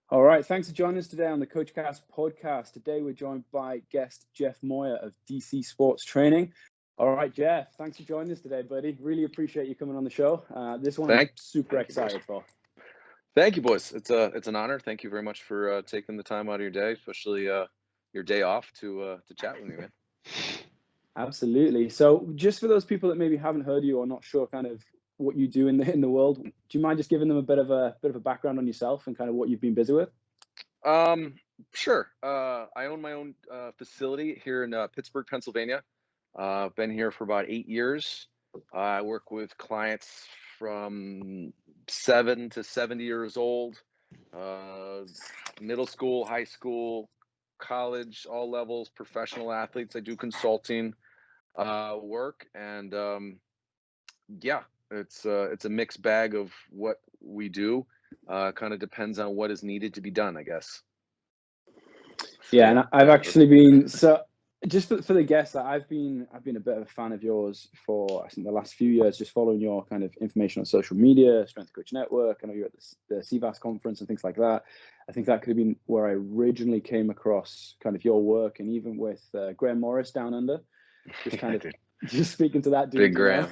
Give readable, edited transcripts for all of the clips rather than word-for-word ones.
All right, thanks for joining us today on the Coachcast podcast. Today we're joined by guest Jeff Moyer of DC Sports Training. All right, Jeff, thanks for joining us today, buddy. Really appreciate you coming on the show. This one I'm super excited for. Thank you, boys. It's an honor. Thank you very much for taking the time out of your day, especially your day off to chat with me, man. Absolutely. So, just for those people that maybe haven't heard you or not sure kind of what you do in the world, do you mind just giving them a bit of a background on yourself and kind of what you've been busy with? Sure. I own my own facility here in Pittsburgh, Pennsylvania. I've been here for about 8 years. I work with clients from 7 to 70 years old, uh, middle school, high school, college, all levels, professional athletes. I do consulting work, and yeah, it's a mixed bag of what we do. Kind of depends on what is needed to be done, I guess. So Yeah, yeah, and I've actually been so just for the guests that I've been a bit of a fan of yours for I think the last few years, just following your kind of information on social media, Strength Coach Network. I know you're at the CVAS conference and things like that. I think that could have been where I originally came across kind of your work, and even with Graham Morris down under, just kind of just speaking to that dude. Big Graham,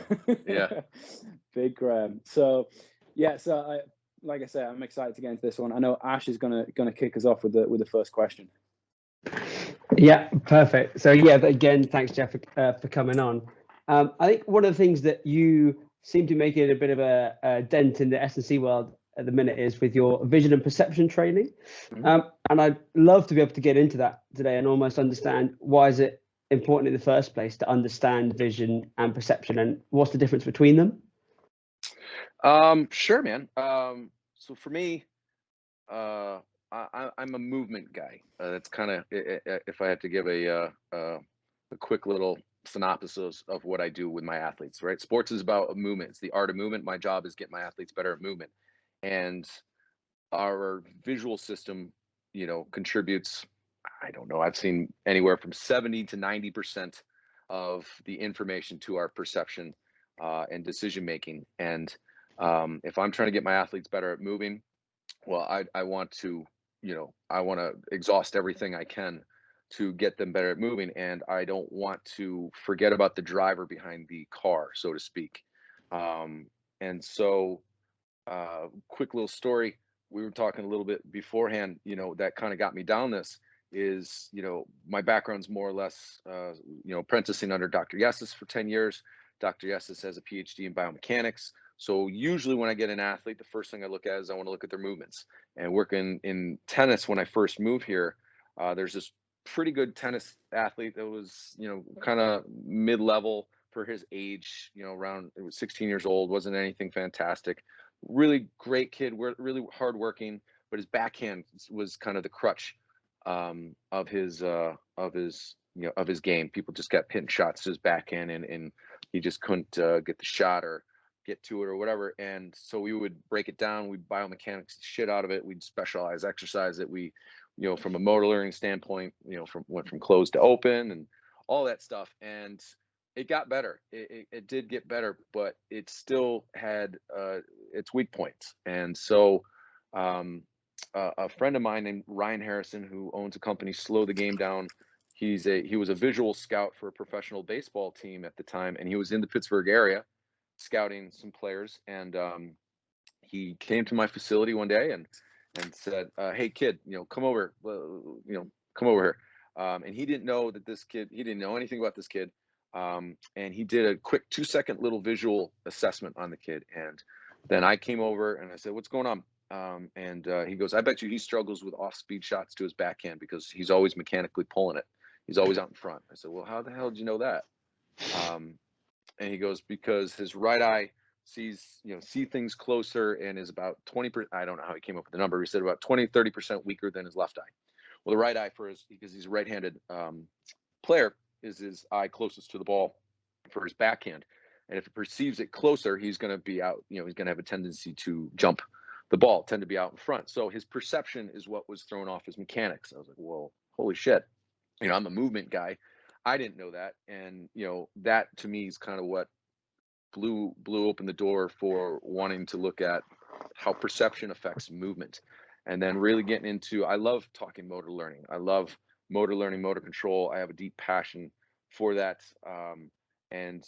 yeah, Big Graham. So yeah, so like I said, I'm excited to get into this one. I know Ash is gonna kick us off with the first question. Yeah, perfect. So yeah, again, thanks, Jeff, for coming on. I think one of the things that you seem to make it a bit of a dent in the S&C world at the minute is with your vision and perception training. And I'd love to be able to get into that today and almost understand why is it important in the first place to understand vision and perception, and what's the difference between them? Sure, man. So for me, I'm a movement guy. That's kind of if I had to give a quick little synopsis of what I do with my athletes. Right, sports is about movement. It's the art of movement. My job is get my athletes better at movement, and our visual system, contributes. I don't know. I've seen anywhere from 70 to 90% of the information to our perception and decision making. And if I'm trying to get my athletes better at moving, well, I want to, I want to exhaust everything I can to get them better at moving, and I don't want to forget about the driver behind the car, so to speak. And so, quick little story. We were talking a little bit beforehand. That kind of got me down this. Is my background's more or less, apprenticing under Dr. Yessis for 10 years. Dr. Yessis has a PhD in biomechanics. So usually when I get an athlete, the first thing I look at is I want to look at their movements. And working in tennis when I first moved here, there's this pretty good tennis athlete that was, kind of mid-level for his age, around it was 16 years old, wasn't anything fantastic. Really great kid, really hardworking, but his backhand was kind of the crutch of his game. People just kept hitting shots to his backhand, and he just couldn't get the shot or get to it or whatever. And so we would break it down. We'd biomechanics the shit out of it. We'd specialize exercise that we, from a motor learning standpoint, went from closed to open and all that stuff. And it got better. It did get better, but it still had its weak points. And so a friend of mine named Ryan Harrison, who owns a company, Slow the Game Down. He was a visual scout for a professional baseball team at the time, and he was in the Pittsburgh area scouting some players. And he came to my facility one day and said, "Hey, kid, come over, come over here." And he didn't know that this kid, he didn't know anything about this kid. And he did a quick 2-second little visual assessment on the kid. And then I came over and I said, "What's going on?" And he goes, "I bet you he struggles with off-speed shots to his backhand because he's always mechanically pulling it. He's always out in front." I said, "Well, how the hell did you know that?" And he goes, "Because his right eye sees things closer and is about 20%. I don't know how he came up with the number. He said about 20-30% weaker than his left eye. Well, the right eye because he's a right-handed player, is his eye closest to the ball for his backhand. And if it perceives it closer, he's going to be out. He's going to have a tendency to jump the ball, tend to be out in front. So his perception is what was thrown off his mechanics." I was like, "Well, holy shit." I'm a movement guy. I didn't know that. And, that to me is kind of what blew open the door for wanting to look at how perception affects movement. and then really getting into, I love talking motor learning. I love motor learning, motor control. I have a deep passion for that. And,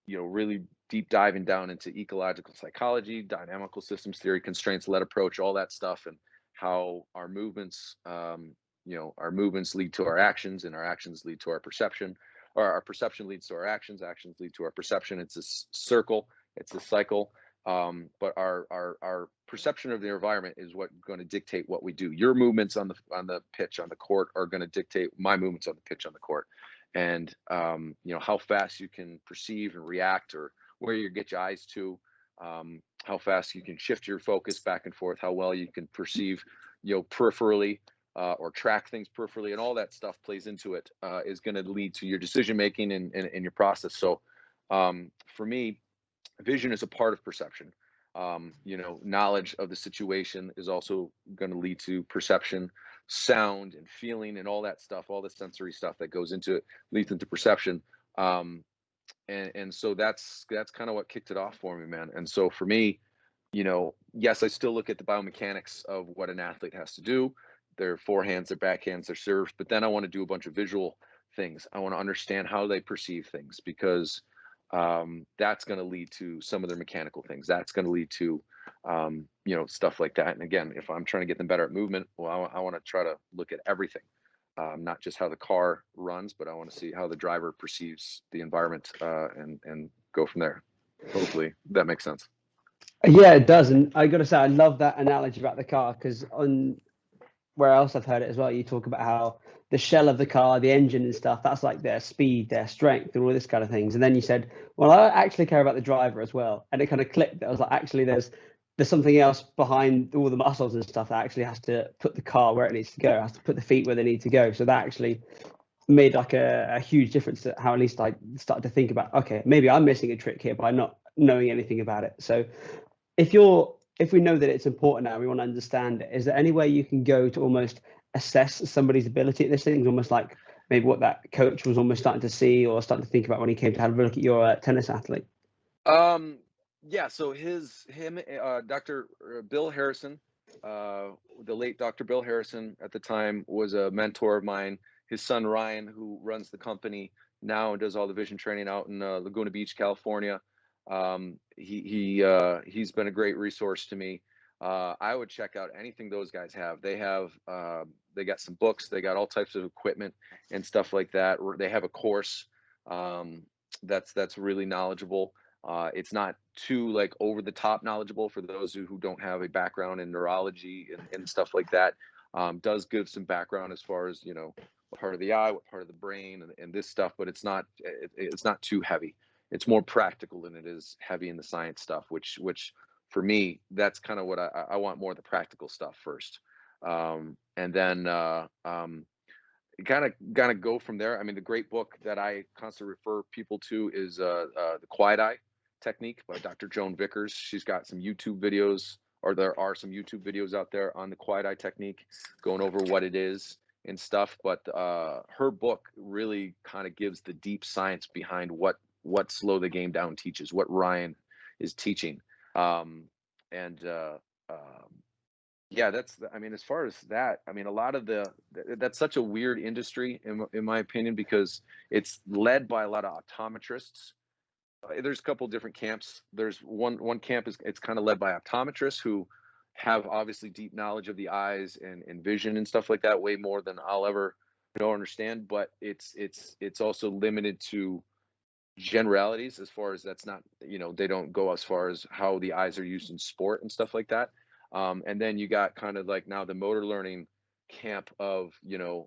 really deep diving down into ecological psychology, dynamical systems theory, constraints led approach, all that stuff, and how our movements, our movements lead to our actions, and our actions lead to our perception, or our perception leads to our actions lead to our perception. It's a circle, it's a cycle. But our perception of the environment is what going to dictate what we do. Your movements on the pitch on the court are going to dictate my movements on the pitch on the court, and how fast you can perceive and react, or where you get your eyes to, how fast you can shift your focus back and forth, how well you can perceive, peripherally, or track things peripherally, and all that stuff plays into it, is going to lead to your decision making and your process. So for me, vision is a part of perception. Knowledge of the situation is also going to lead to perception. Sound and feeling and all that stuff, all the sensory stuff that goes into it, leads into perception. And so that's kind of what kicked it off for me, man. And so for me, yes, I still look at the biomechanics of what an athlete has to do, their forehands, their backhands, their serves, but then I want to do a bunch of visual things. I want to understand how they perceive things, because that's going to lead to some of their mechanical things. That's going to lead to, stuff like that. And again, if I'm trying to get them better at movement, well, I want to try to look at everything, not just how the car runs, but I want to see how the driver perceives the environment, and go from there. Hopefully that makes sense. Yeah, it does. And I got to say, I love that analogy about the car, because on where else I've heard it as well, you talk about how the shell of the car, the engine and stuff, that's like their speed, their strength, and all this kind of things. And then you said, well, I actually care about the driver as well. And it kind of clicked. I was like, actually, there's something else behind all the muscles and stuff that actually has to put the car where it needs to go, has to put the feet where they need to go. So that actually made like a huge difference to how at least I started to think about, okay, maybe I'm missing a trick here by not knowing anything about it. So if we know that it's important now, we want to understand it, is there any way you can go to almost assess somebody's ability at this thing? It's almost like maybe what that coach was almost starting to see or starting to think about when he came to have a look at your tennis athlete? Yeah, so Dr. Bill Harrison, the late Dr. Bill Harrison at the time, was a mentor of mine. His son Ryan, who runs the company now and does all the vision training out in Laguna Beach, California, he's been a great resource to me. I would check out anything those guys have. They got some books, they got all types of equipment and stuff like that. They have a course that's really knowledgeable. It's not too like over the top knowledgeable for those who don't have a background in neurology and stuff like that. Does give some background as far as, what part of the eye, what part of the brain, and this stuff, but it's not too heavy. It's more practical than it is heavy in the science stuff, which for me, that's kind of what I want, more of the practical stuff first. And then kind of go from there. I mean, the great book that I constantly refer people to is the Quiet Eye Technique by Dr. Joan Vickers. She's got some YouTube videos, or there are some YouTube videos out there on the Quiet Eye Technique, going over what it is and stuff. But her book really kind of gives the deep science behind what Slow the Game Down teaches, what Ryan is teaching. Yeah, as far as that, I mean, a lot of that's such a weird industry in my opinion, because it's led by a lot of optometrists. There's a couple different camps. There's one camp it's kind of led by optometrists who have obviously deep knowledge of the eyes and vision and stuff like that, way more than I'll ever know or understand. But it's also limited to generalities, as far as that's not, they don't go as far as how the eyes are used in sport and stuff like that. And then you got kind of like now the motor learning camp of, the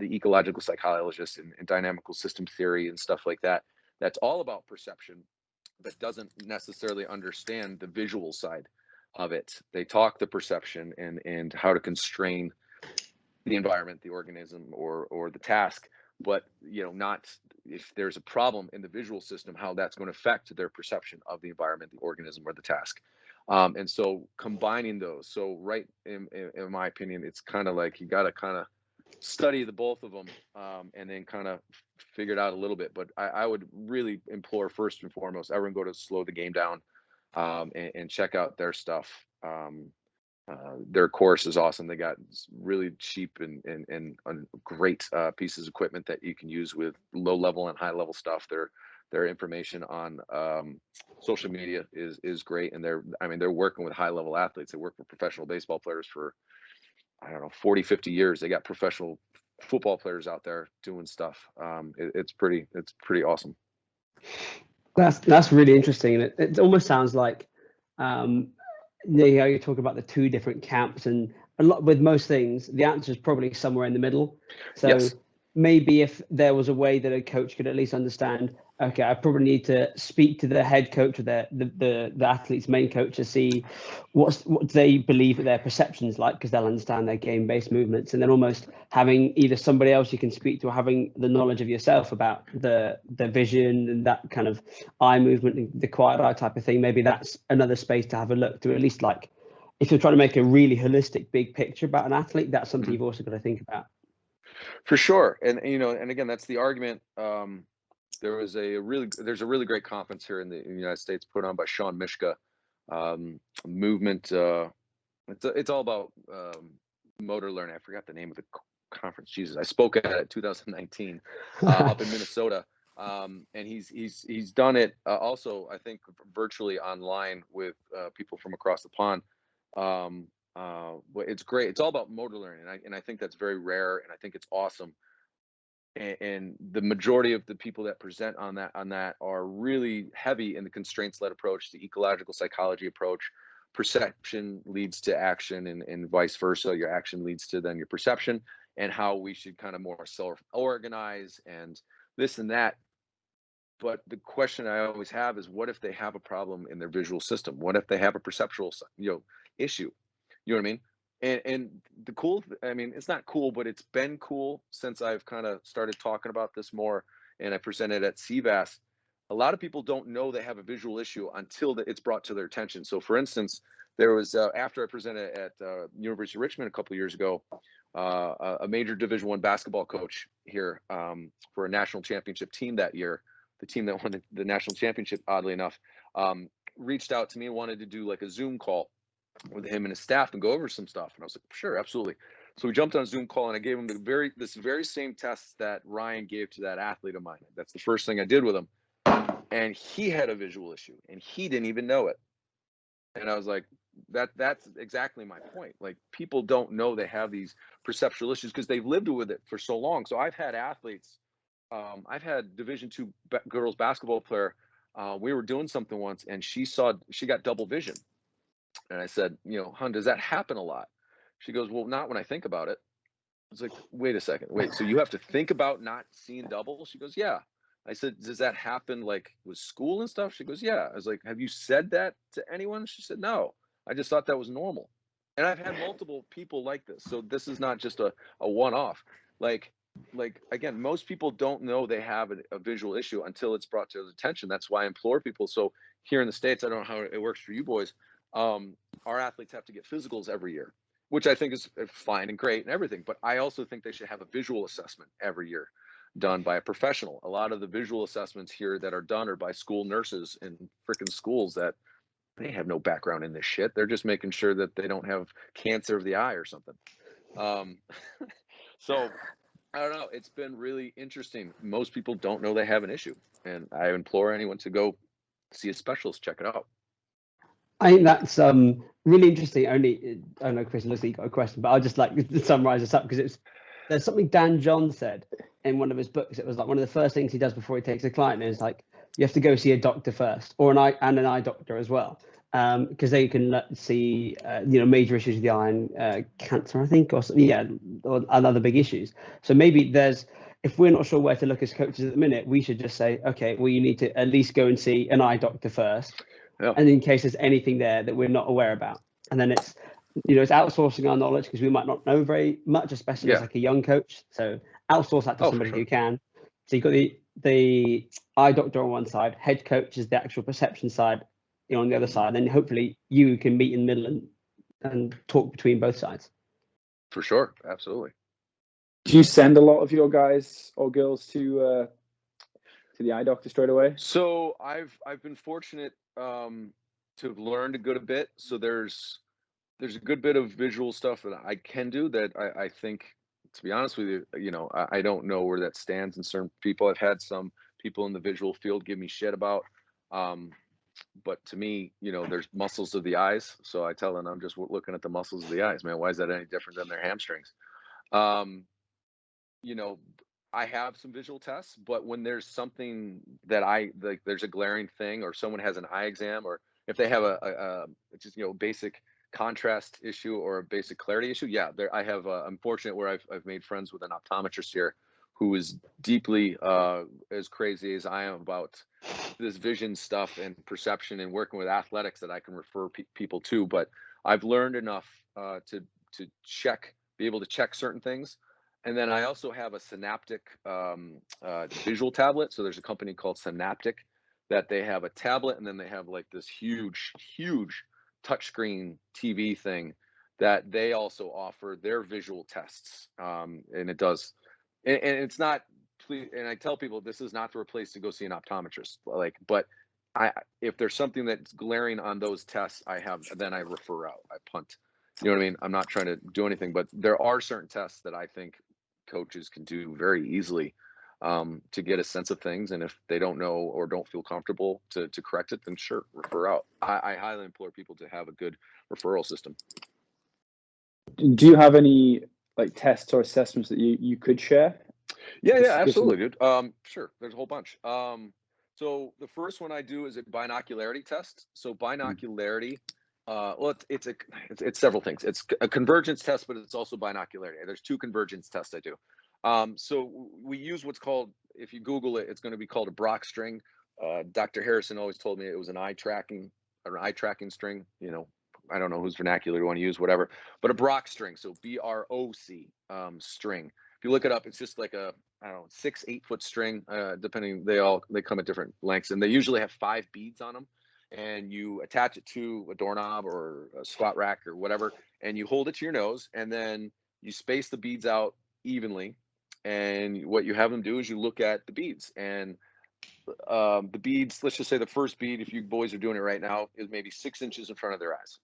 ecological psychologists and dynamical system theory and stuff like that. That's all about perception, but doesn't necessarily understand the visual side of it. They talk the perception and how to constrain the environment, the organism, or the task, but not if there's a problem in the visual system, how that's going to affect their perception of the environment, the organism, or the task. And so combining those, so right in my opinion, it's kind of like you got to kind of study the both of them, and then kind of figure it out a little bit. But I would really implore, first and foremost, everyone go to Slow the Game Down, and check out their stuff. their course is awesome. They got really cheap and great pieces of equipment that you can use with low level and high level stuff. Their information on social media is great, and they're working with high level athletes. They work with professional baseball players for, I don't know, 40, 50 years. They got professional football players out there doing stuff. It's pretty awesome. That's really interesting, and it almost sounds like you talk about the two different camps, and a lot with most things, the answer is probably somewhere in the middle. So yes. Maybe if there was a way that a coach could at least understand, okay, I probably need to speak to the head coach or the athlete's main coach to see what they believe that their perception's like, because they'll understand their game-based movements, and then almost having either somebody else you can speak to or having the knowledge of yourself about the vision and that kind of eye movement and the quiet eye type of thing. Maybe that's another space to have a look to, at least like if you're trying to make a really holistic big picture about an athlete, that's something you've also got to think about. For sure. And again, that's the argument. There's a really great conference here in the United States put on by Sean Mishka, movement. It's all about motor learning. I forgot the name of the conference. Jesus, I spoke at it 2019 up in Minnesota. And he's done it also, I think, virtually online with people from across the pond. But it's great. It's all about motor learning, and I think that's very rare, and I think it's awesome. And the majority of the people that present on that are really heavy in the constraints-led approach, the ecological psychology approach. Perception leads to action, and vice versa. Your action leads to then your perception, and how we should kind of more self-organize and this and that. But the question I always have is, what if they have a problem in their visual system? What if they have a perceptual, issue? You know what I mean? And the cool, I mean, it's not cool, but it's been cool since I've kind of started talking about this more, and I presented at CVAS. A lot of people don't know they have a visual issue until it's brought to their attention. So, for instance, there was after I presented at University of Richmond a couple of years ago, a major Division I basketball coach here for a national championship team that year. The team that won the national championship, oddly enough, reached out to me and wanted to do like a Zoom call with him and his staff and go over some stuff. And I was like, sure, absolutely. So we jumped on a Zoom call, and I gave him this very same test that Ryan gave to that athlete of mine. That's the first thing I did with him. And he had a visual issue, and he didn't even know it. And I was like, that's exactly my point. Like, people don't know they have these perceptual issues because they've lived with it for so long. So I've had athletes, I've had Division II girls basketball player. We were doing something once, and she got double vision. And I said, hun, does that happen a lot? She goes, well, not when I think about it. I was like, wait a second. Wait, so you have to think about not seeing double? She goes, yeah. I said, does that happen like with school and stuff? She goes, yeah. I was like, have you said that to anyone? She said, no. I just thought that was normal. And I've had multiple people like this. So this is not just a one-off. Like again, most people don't know they have a visual issue until it's brought to their attention. That's why I implore people. So here in the States, I don't know how it works for you boys. Our athletes have to get physicals every year, which I think is fine and great and everything. But I also think they should have a visual assessment every year done by a professional. A lot of the visual assessments here that are done are by school nurses in freaking schools that they have no background in this shit. They're just making sure that they don't have cancer of the eye or something. So I don't know. It's been really interesting. Most people don't know they have an issue, and I implore anyone to go see a specialist, check it out. I think that's really interesting. I know Chris, looks like you got a question, but I'll just like to summarize this up, because there's something Dan John said in one of his books. It was like one of the first things he does before he takes a client is like, you have to go see a doctor first, or an eye doctor as well, because they can see major issues with the eye and cancer, I think, or other big issues. So maybe if we're not sure where to look as coaches at the minute, we should just say, okay, well, you need to at least go and see an eye doctor first. Yeah. And in case there's anything there that we're not aware about, and then it's outsourcing our knowledge, because we might not know very much, especially as like a young coach. So outsource that to somebody who can. So you've got the eye doctor on one side, head coach is the actual perception side, on the other side, and hopefully you can meet in the middle and talk between both sides. For sure, absolutely. Do you send a lot of your guys or girls to the eye doctor straight away? So I've been fortunate to have learned a good bit. So there's there's a good bit of visual stuff that I can do that I think, to be honest with you, I don't know where that stands in certain people. I've had some people in the visual field give me shit about. But to me, there's muscles of the eyes. So I tell them I'm just looking at the muscles of the eyes, man. Why is that any different than their hamstrings? You know, I have some visual tests, but when there's something that I like, there's a glaring thing, or someone has an eye exam, or if they have a just basic contrast issue or a basic clarity issue, yeah, there I have. I'm fortunate where I've made friends with an optometrist here, who is deeply as crazy as I am about this vision stuff and perception and working with athletics that I can refer people to. But I've learned enough to be able to check certain things. And then I also have a Synaptic visual tablet. So there's a company called Synaptic that they have a tablet, and then they have like this huge touchscreen TV thing that they also offer their visual tests. And it does, and it's not, and I tell people this is not the place to go see an optometrist. But if there's something that's glaring on those tests, then I refer out. I punt. You know what I mean? I'm not trying to do anything, but there are certain tests that I think coaches can do very easily to get a sense of things. And if they don't know or don't feel comfortable to correct it, then sure, refer out. I highly implore people to have a good referral system. Do you have any like tests or assessments that you could share? Yeah, absolutely, dude. Sure. There's a whole bunch. So the first one I do is a binocularity test. So binocularity, well, it's several things. It's a convergence test, but it's also binocularity. There's two convergence tests I do. So we use what's called, if you Google it, it's going to be called a Brock string. Dr. Harrison always told me it was an eye tracking string. I don't know whose vernacular you want to use, whatever, but a Brock string. So BROC string. If you look it up, it's just like a, I don't know, 6-8 foot string, depending. They come at different lengths, and they usually have 5 beads on them. And you attach it to a doorknob or a squat rack or whatever, and you hold it to your nose, and then you space the beads out evenly. And what you have them do is you look at the beads, and the beads, let's just say the first bead, if you boys are doing it right now, is maybe 6 inches in front of their eyes.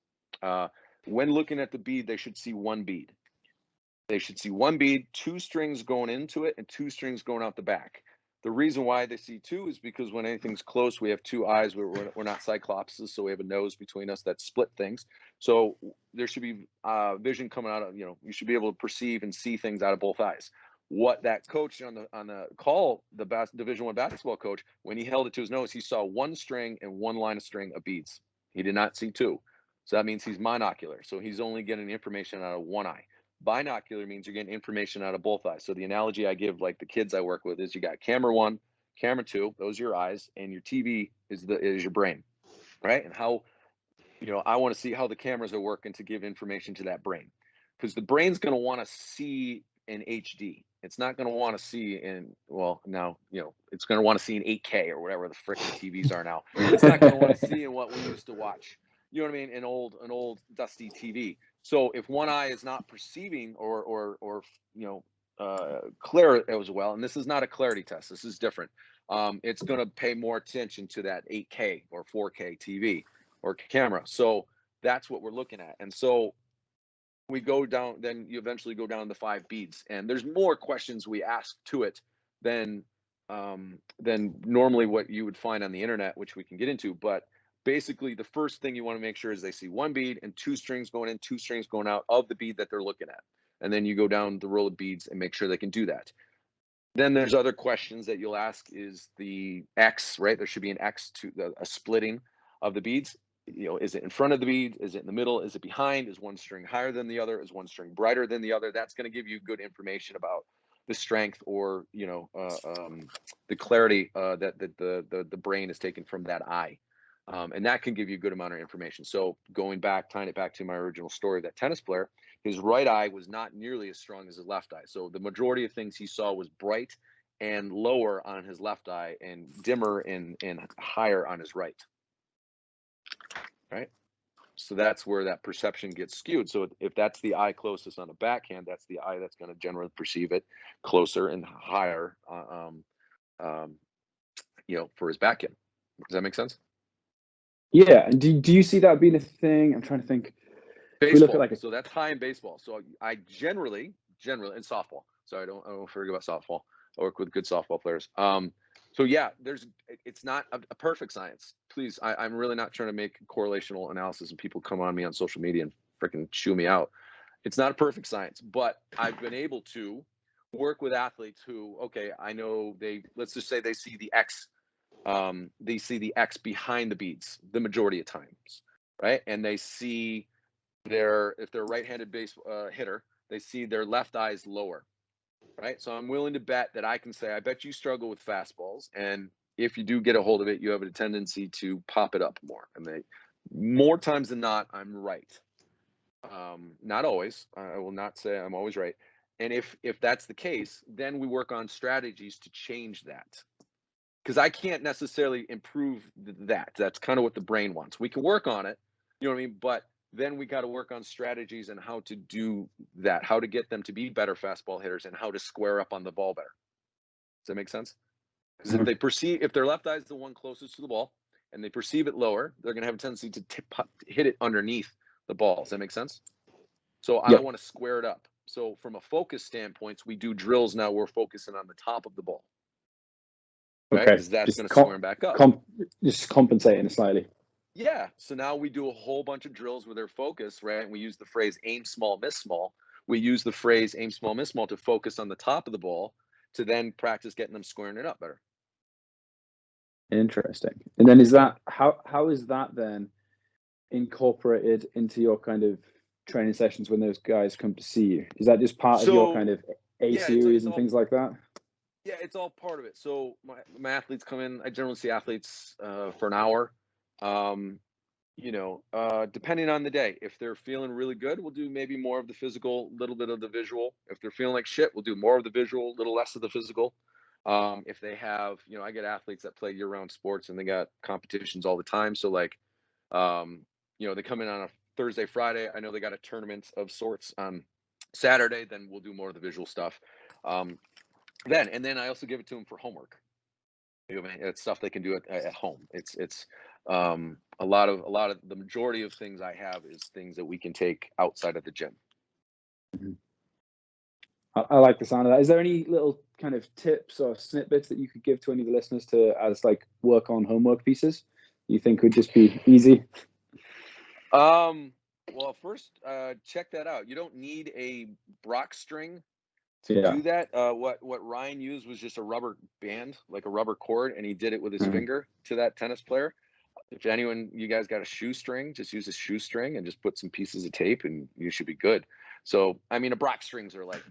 When looking at the bead, they should see one bead. They should see one bead, 2 strings going into it, and 2 strings going out the back. The reason why they see 2 is because when anything's close, we have 2 eyes. We're not cyclopses, so we have a nose between us that split things. So there should be vision coming out of, you should be able to perceive and see things out of both eyes. What that coach on the call, the Division I basketball coach, when he held it to his nose, he saw 1 string and 1 line of string of beads. He did not see 2. So that means he's monocular. So he's only getting information out of one eye. Binocular means you're getting information out of both eyes. So the analogy I give, like the kids I work with, is you got camera 1, camera 2, those are your eyes, and your TV is your brain, right? And how, I want to see how the cameras are working to give information to that brain, because the brain's going to want to see in HD. It's not going to want to see in, well, now, it's going to want to see in 8K or whatever the frickin' TVs are now. It's not going to want to see in what we used to watch. You know what I mean? An old dusty TV. So if one eye is not perceiving or clear as well, and this is not a clarity test, this is different. It's going to pay more attention to that 8K or 4K TV or camera. So that's what we're looking at. And so we go down, then you eventually go down the 5 beads, and there's more questions we ask to it than normally what you would find on the internet, which we can get into. But basically, the first thing you want to make sure is they see 1 bead and 2 strings going in, 2 strings going out of the bead that they're looking at. And then you go down the row of beads and make sure they can do that. Then there's other questions that you'll ask, is the X, right? There should be an X to a splitting of the beads. Is it in front of the bead? Is it in the middle? Is it behind? Is one string higher than the other? Is one string brighter than the other? That's going to give you good information about the strength or, the clarity that the brain is taken from that eye. And that can give you a good amount of information. So tying it back to my original story, that tennis player, his right eye was not nearly as strong as his left eye. So the majority of things he saw was bright and lower on his left eye and dimmer and higher on his right. Right? So that's where that perception gets skewed. So if that's the eye closest on the backhand, that's the eye that's going to generally perceive it closer and higher, for his backhand. Does that make sense? Yeah. And do you see that being a thing? I'm trying to think. if we look at So that's high in baseball. So I generally in softball. Sorry, I don't forget about softball. I work with good softball players. So yeah, it's not a perfect science. Please, I'm really not trying to make correlational analysis and people come on me on social media and freaking chew me out. It's not a perfect science, but I've been able to work with athletes who, okay, I know let's just say they see the X behind the beads the majority of times, right? And they see if they're a right-handed base hitter, they see their left eye is lower, right? So I'm willing to bet that I can say, I bet you struggle with fastballs, and if you do get a hold of it, you have a tendency to pop it up more. And more times than not, I'm right. Not always. I will not say I'm always right. And if that's the case, then we work on strategies to change that. Because I can't necessarily improve that. That's kind of what the brain wants. We can work on it, you know what I mean? But then we got to work on strategies and how to do that, how to get them to be better fastball hitters and how to square up on the ball better. Does that make sense? Because if their left eye is the one closest to the ball and they perceive it lower, they're going to have a tendency to hit it underneath the ball. Does that make sense? So I want to square it up. So from a focus standpoint, we do drills now. We're focusing on the top of the ball. Right? Okay. Because that's going to square them back up. Just compensating slightly. Yeah. So now we do a whole bunch of drills with their focus, right? And we use the phrase aim small, miss small. We use the phrase aim small, miss small to focus on the top of the ball to then practice getting them squaring it up better. Interesting. And then how is that then incorporated into your kind of training sessions when those guys come to see you? Is that just part of your kind of series and things like that? Yeah, it's all part of it. So my athletes come in. I generally see athletes for an hour. Depending on the day. If they're feeling really good, we'll do maybe more of the physical, little bit of the visual. If they're feeling like shit, we'll do more of the visual, little less of the physical. If they have, I get athletes that play year-round sports and they got competitions all the time. So they come in on a Thursday, Friday. I know they got a tournament of sorts on Saturday. Then we'll do more of the visual stuff. Then I also give it to them for homework. It's stuff they can do at home. It's a lot of the majority of things I have is things that we can take outside of the gym. Mm-hmm. I like the sound of that. Is there any little kind of tips or snippets that you could give to any of the listeners as work on homework pieces you think would just be easy? Well, first, check that out. You don't need a Brock string to do that. What Ryan used was just a rubber band, like a rubber cord, and he did it with his finger to that tennis player. If you guys got a shoestring, just use a shoestring and just put some pieces of tape and you should be good. So, I mean, a Brock strings are like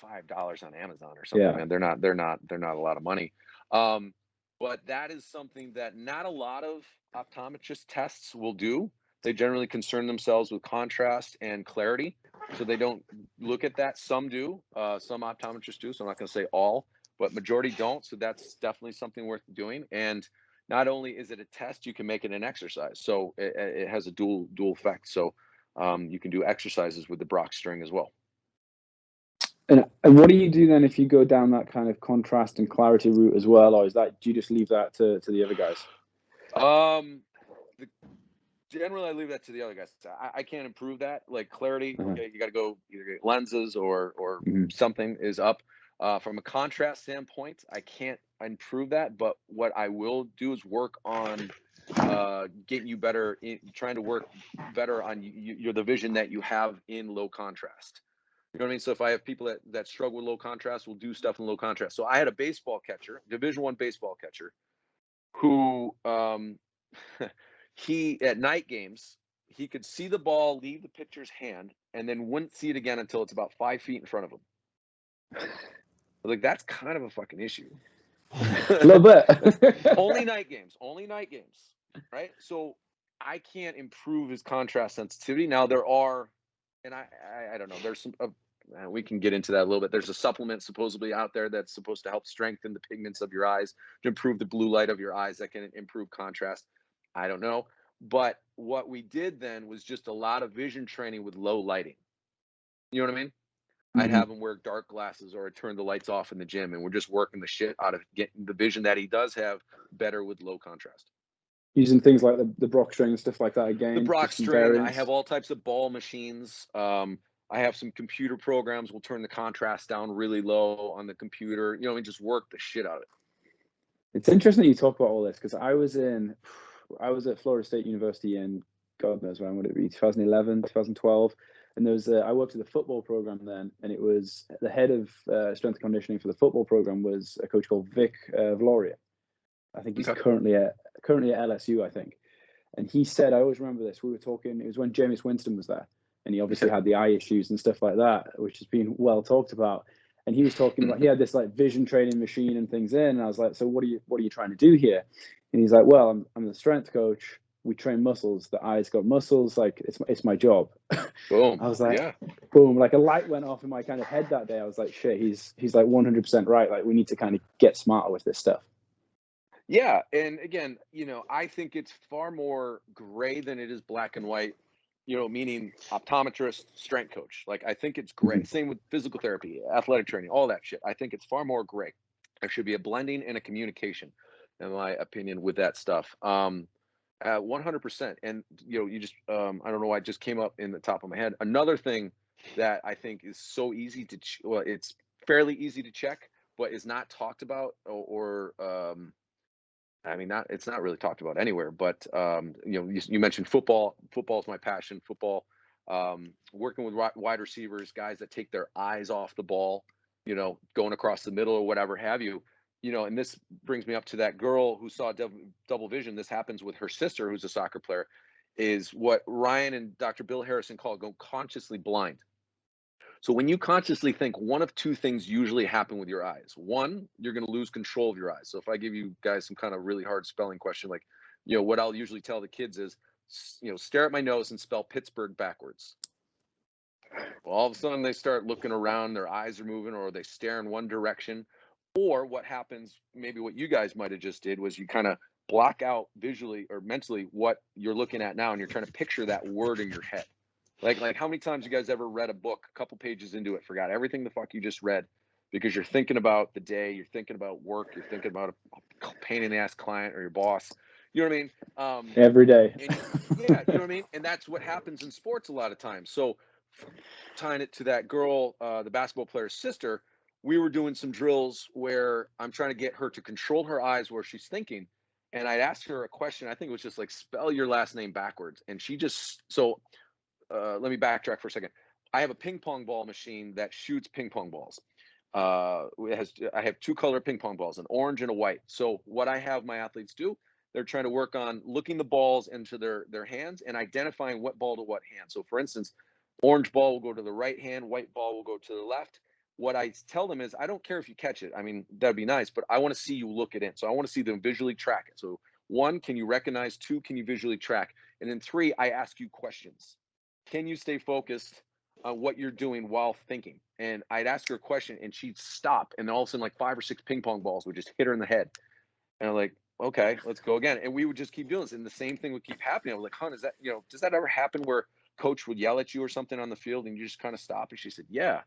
$5 on Amazon or something, man. They're not a lot of money. But that is something that not a lot of optometrist tests will do. They generally concern themselves with contrast and clarity. So they don't look at that. Some do, some optometrists do. So I'm not going to say all, but majority don't. So that's definitely something worth doing. And not only is it a test, you can make it an exercise. So it has a dual effect. So you can do exercises with the Brock string as well. And what do you do then if you go down that kind of contrast and clarity route as well, or do you just leave that to the other guys? Generally, I leave that to the other guys. I can't improve that. Like clarity, okay, you got to go either get lenses or something is up. From a contrast standpoint, I can't improve that. But what I will do is work on getting you better, trying to work better on the vision that you have in low contrast. You know what I mean? So if I have people that struggle with low contrast, we'll do stuff in low contrast. So I had a baseball catcher, Division I baseball catcher, who he at night games, he could see the ball leave the pitcher's hand and then wouldn't see it again until it's about 5 feet in front of him. Like, that's kind of a fucking issue. A little bit. Only night games, right? So I can't improve his contrast sensitivity. Now there are, and I don't know, there's some, we can get into that a little bit. There's a supplement supposedly out there that's supposed to help strengthen the pigments of your eyes, to improve the blue light of your eyes, that can improve contrast. I don't know. But what we did then was just a lot of vision training with low lighting. You know what I mean? I'd have him wear dark glasses, or I'd turn the lights off in the gym, and we're just working the shit out of getting the vision that he does have better with low contrast. Using things like the Brock string and stuff like that again. The Brock just some string. I variants. have all types of ball machines. I have some computer programs. Will turn the contrast down really low on the computer. And just work the shit out of it. It's interesting that you talk about all this because I was at Florida State University in God knows when would it be 2011, 2012, and there was I worked at the football program then, and it was the head of strength and conditioning for the football program was a coach called Vic Valoria. I think he's currently at LSU, I think. And he said, I always remember this. We were talking. It was when Jameis Winston was there, and he obviously had the eye issues and stuff like that, which has been well talked about. And he was talking about he had this like vision training machine and things in. And I was like, so what are you trying to do here? And he's like, well, I'm the strength coach. We train muscles. The eye's got muscles. Like it's my job. Boom. I was like, yeah. Boom. Like a light went off in my kind of head that day. I was like, shit. He's like 100% right. Like we need to kind of get smarter with this stuff. Yeah, and again, I think it's far more gray than it is black and white. Meaning optometrist, strength coach. Like I think it's gray. Mhm. Same with physical therapy, athletic training, all that shit. I think it's far more gray. There should be a blending and a communication, in my opinion, with that stuff. 100%. And you just I don't know why it just came up in the top of my head. Another thing that I think is so easy to it's fairly easy to check, but is not talked about or it's not really talked about anywhere, but you mentioned football. Football is my passion. Football, working with wide receivers, guys that take their eyes off the ball, going across the middle or whatever have you. And this brings me up to that girl who saw double vision. This happens with her sister, who's a soccer player, is what Ryan and Dr. Bill Harrison call go consciously blind. So when you consciously think, one of two things usually happen with your eyes. One, you're going to lose control of your eyes. So if I give you guys some kind of really hard spelling question, like, what I'll usually tell the kids is, stare at my nose and spell Pittsburgh backwards. Well, all of a sudden they start looking around, their eyes are moving, or they stare in one direction. Or what happens, maybe what you guys might have just did was you kind of block out visually or mentally what you're looking at now, and you're trying to picture that word in your head. Like how many times you guys ever read a book, a couple pages into it, forgot everything the fuck you just read because you're thinking about the day, you're thinking about work, you're thinking about a pain in the ass client or your boss. You know what I mean? Every day. Yeah, you know what I mean? And that's what happens in sports a lot of times. So tying it to that girl, the basketball player's sister, we were doing some drills where I'm trying to get her to control her eyes where she's thinking. And I'd ask her a question. I think it was just like, spell your last name backwards. And she just, let me backtrack for a second. I have a ping pong ball machine that shoots ping pong balls. I have two color ping pong balls, an orange and a white. So what I have my athletes do, they're trying to work on looking the balls into their hands and identifying what ball to what hand. So for instance, orange ball will go to the right hand, white ball will go to the left. What I tell them is, I don't care if you catch it. I mean, that'd be nice, but I want to see you look it in. So I want to see them visually track it. So 1, can you recognize? 2, can you visually track? And then 3, I ask you questions. Can you stay focused on what you're doing while thinking? And I'd ask her a question and she'd stop. And all of a sudden, like 5 or 6 ping pong balls would just hit her in the head. And I'm like, okay, let's go again. And we would just keep doing this. And the same thing would keep happening. I was like, hon, is that, does that ever happen where coach would yell at you or something on the field and you just kind of stop? And she said, yeah.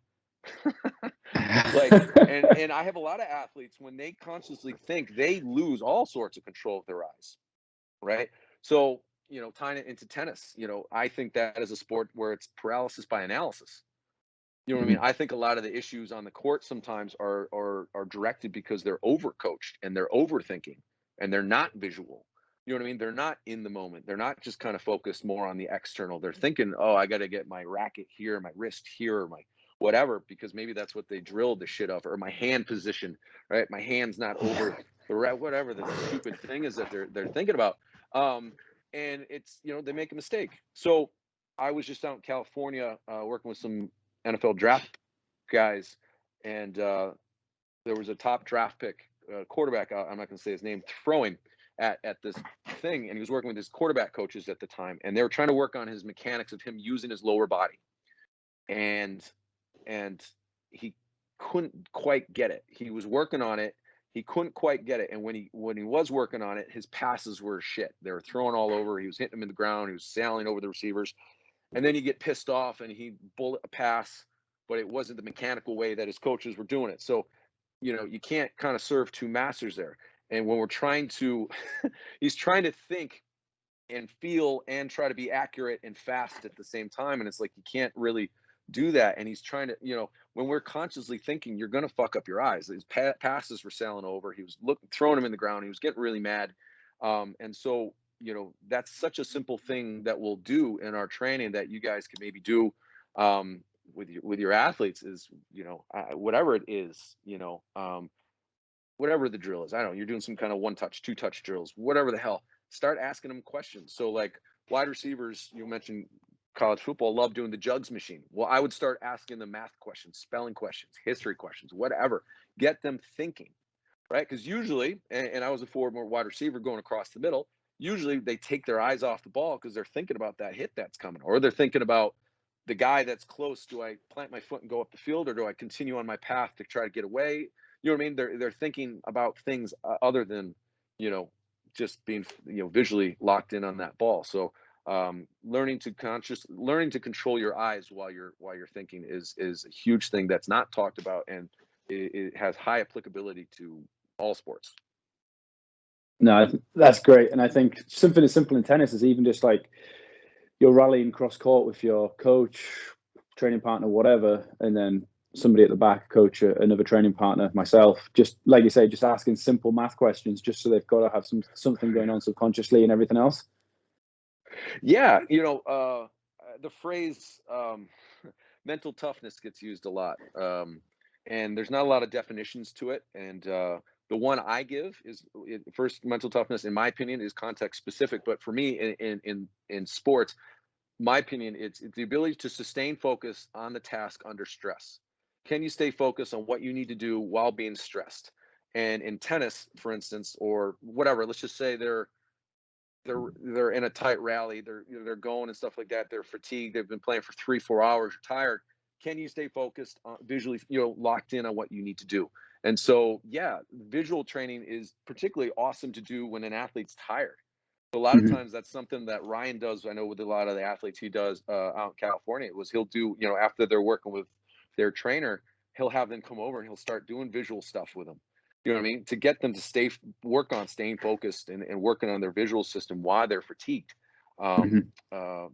and I have a lot of athletes, when they consciously think, they lose all sorts of control of their eyes. Right. So, tying it into tennis, I think that is a sport where it's paralysis by analysis. You know what I mean? I think a lot of the issues on the court sometimes are directed because they're overcoached and they're overthinking and they're not visual. You know what I mean? They're not in the moment. They're not just kind of focused more on the external. They're thinking, oh, I got to get my racket here, my wrist here, or my whatever, because maybe that's what they drilled the shit of, or my hand position, right? My hand's not over the whatever the stupid thing is that they're thinking about. And it's, they make a mistake. So I was just out in California working with some NFL draft guys, and there was a top draft pick quarterback. I'm not going to say his name, throwing at this thing, and he was working with his quarterback coaches at the time, and they were trying to work on his mechanics of him using his lower body, and he couldn't quite get it. He was working on it. He couldn't quite get it. And when he was working on it, his passes were shit. They were throwing all over. He was hitting them in the ground. He was sailing over the receivers. And then you get pissed off and he bullet a pass, but it wasn't the mechanical way that his coaches were doing it. So, you can't kind of serve two masters there. And when we're trying to, he's trying to think and feel and try to be accurate and fast at the same time. And it's like, you can't really do that. And he's trying to, when we're consciously thinking, you're going to fuck up your eyes. His passes were sailing over. He was throwing him in the ground. He was getting really mad. And so, that's such a simple thing that we'll do in our training that you guys can maybe do with your athletes is, whatever it is, whatever the drill is. I don't know, you're doing some kind of 1-touch, 2-touch drills, whatever the hell. Start asking them questions. So like wide receivers, you mentioned college football, love doing the jugs machine. Well, I would start asking them math questions, spelling questions, history questions, whatever. Get them thinking, right? Because usually, and I was a forward wide receiver going across the middle, usually they take their eyes off the ball because they're thinking about that hit that's coming, or they're thinking about the guy that's close. Do I plant my foot and go up the field, or do I continue on my path to try to get away? You know what I mean? They're thinking about things other than, just being, visually locked in on that ball. So learning to control your eyes while you're thinking is a huge thing that's not talked about, and it has high applicability to all sports. No, that's great. And I think something as simple in tennis is even just like you're rallying cross court with your coach, training partner, whatever, and then somebody at the back, coach, another training partner, myself, just like you say, just asking simple math questions, just so they've got to have something going on subconsciously and everything else. Yeah, the phrase mental toughness gets used a lot, and there's not a lot of definitions to it. And the one I give is first, mental toughness, in my opinion, is context specific. But for me, in sports, my opinion, it's the ability to sustain focus on the task under stress. Can you stay focused on what you need to do while being stressed? And in tennis, for instance, or whatever, let's just say they're in a tight rally, they're going and stuff like that, they're fatigued, they've been playing for 3-4 hours, you're tired. Can you stay focused on visually, locked in on what you need to do? And so, yeah, visual training is particularly awesome to do when an athlete's tired. A lot of times that's something that Ryan does. I know with a lot of the athletes he does out in California, he'll do, after they're working with their trainer, he'll have them come over and he'll start doing visual stuff with them. You know what I mean? To get them to work on staying focused and working on their visual system while they're fatigued.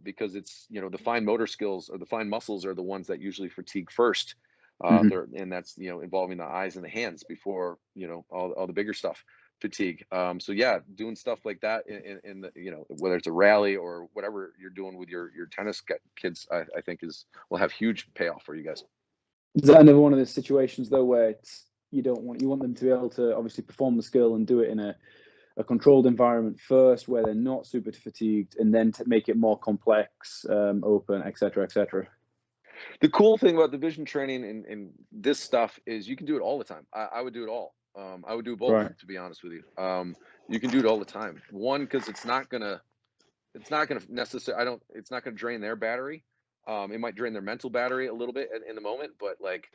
Because it's, the fine motor skills or the fine muscles are the ones that usually fatigue first. And that's, involving the eyes and the hands before, all the bigger stuff fatigue. So yeah, doing stuff like that in the, whether it's a rally or whatever you're doing with your tennis kids, I think will have huge payoff for you guys. Is that another one of those situations though where you want them to be able to obviously perform the skill and do it in a controlled environment first, where they're not super fatigued, and then to make it more complex, open, etc., etc. The cool thing about the vision training and this stuff is you can do it all the time. I would do it all. I would do both, right, to be honest with you. You can do it all the time. One, because it's not gonna necessarily, it's not gonna drain their battery. It might drain their mental battery a little bit in the moment, but like,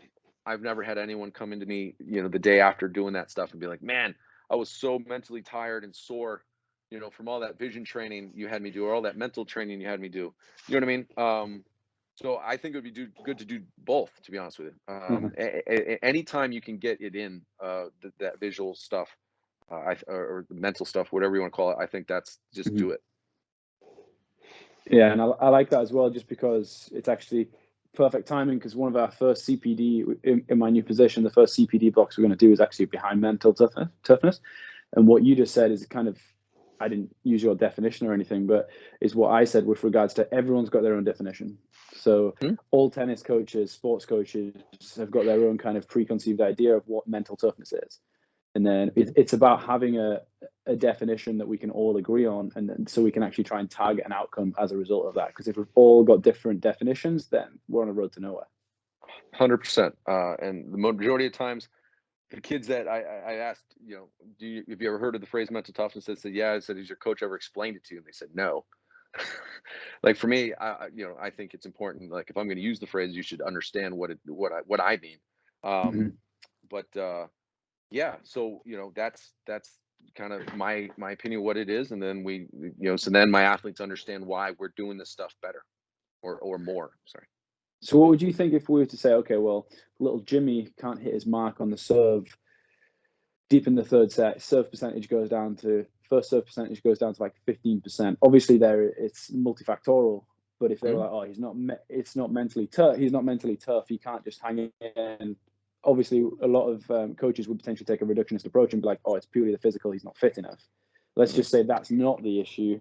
I've never had anyone come into me, the day after doing that stuff and be like, man, I was so mentally tired and sore, from all that vision training you had me do, or all that mental training you had me do. You know what I mean? So I think it would be good to do both, to be honest with you. Anytime you can get it in, that visual stuff, or the mental stuff, whatever you want to call it, I think that's just do it. Yeah, and I like that as well, just because it's actually perfect timing, because one of our first CPD in my new position, the first CPD blocks we're going to do is actually behind mental toughness. And what you just said is kind of, I didn't use your definition or anything, but is what I said with regards to everyone's got their own definition. So all tennis coaches, sports coaches have got their own kind of preconceived idea of what mental toughness is. And then it's about having a definition that we can all agree on, and then so we can actually try and target an outcome as a result of that. Because if we've all got different definitions, then we're on a road to nowhere. 100%. And the majority of times, the kids that I asked, have you ever heard of the phrase mental toughness? They said, yeah. I said, has your coach ever explained it to you? And they said, no. Like for me, I think it's important. Like if I'm going to use the phrase, you should understand what I mean. But yeah, so that's kind of my opinion of what it is, and then so then my athletes understand why we're doing this stuff better or more. Sorry. So what would you think if we were to say, okay, well, little Jimmy can't hit his mark on the serve deep in the third set, first serve percentage goes down to like 15%. Obviously, it's multifactorial. But if they were like, oh, he's not mentally tough, he can't just hang in. Obviously, a lot of coaches would potentially take a reductionist approach and be like, oh, it's purely the physical, he's not fit enough. Let's just say that's not the issue.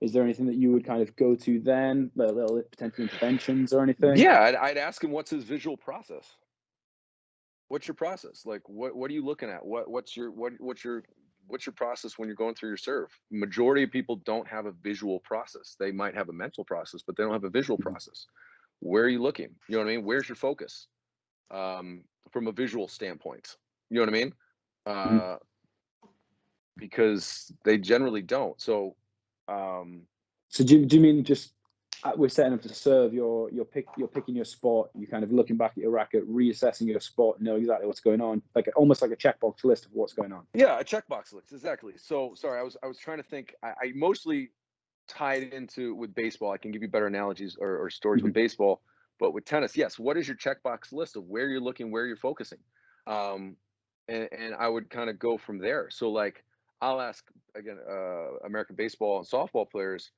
Is there anything that you would kind of go to then, little potential interventions or anything? Yeah, I'd ask him, what's his visual process? What's your process? Like, what are you looking at? What's your process when you're going through your serve? Majority of people don't have a visual process. They might have a mental process, but they don't have a visual process. Where are you looking? You know what I mean? Where's your focus? From a visual standpoint, you know what I mean? Because they generally don't. So do you mean just we're setting up to serve, you're picking your spot, you're kind of looking back at your racket, reassessing your spot, know exactly what's going on, like almost like a checkbox list of what's going on? Yeah, a checkbox list, exactly. So sorry, I was trying to think. I mostly tied it into with baseball. I can give you better analogies or stories with baseball, but with tennis, yes. What is your checkbox list of where you're looking, where you're focusing? And I would kind of go from there. So like, I'll ask again, American baseball and softball players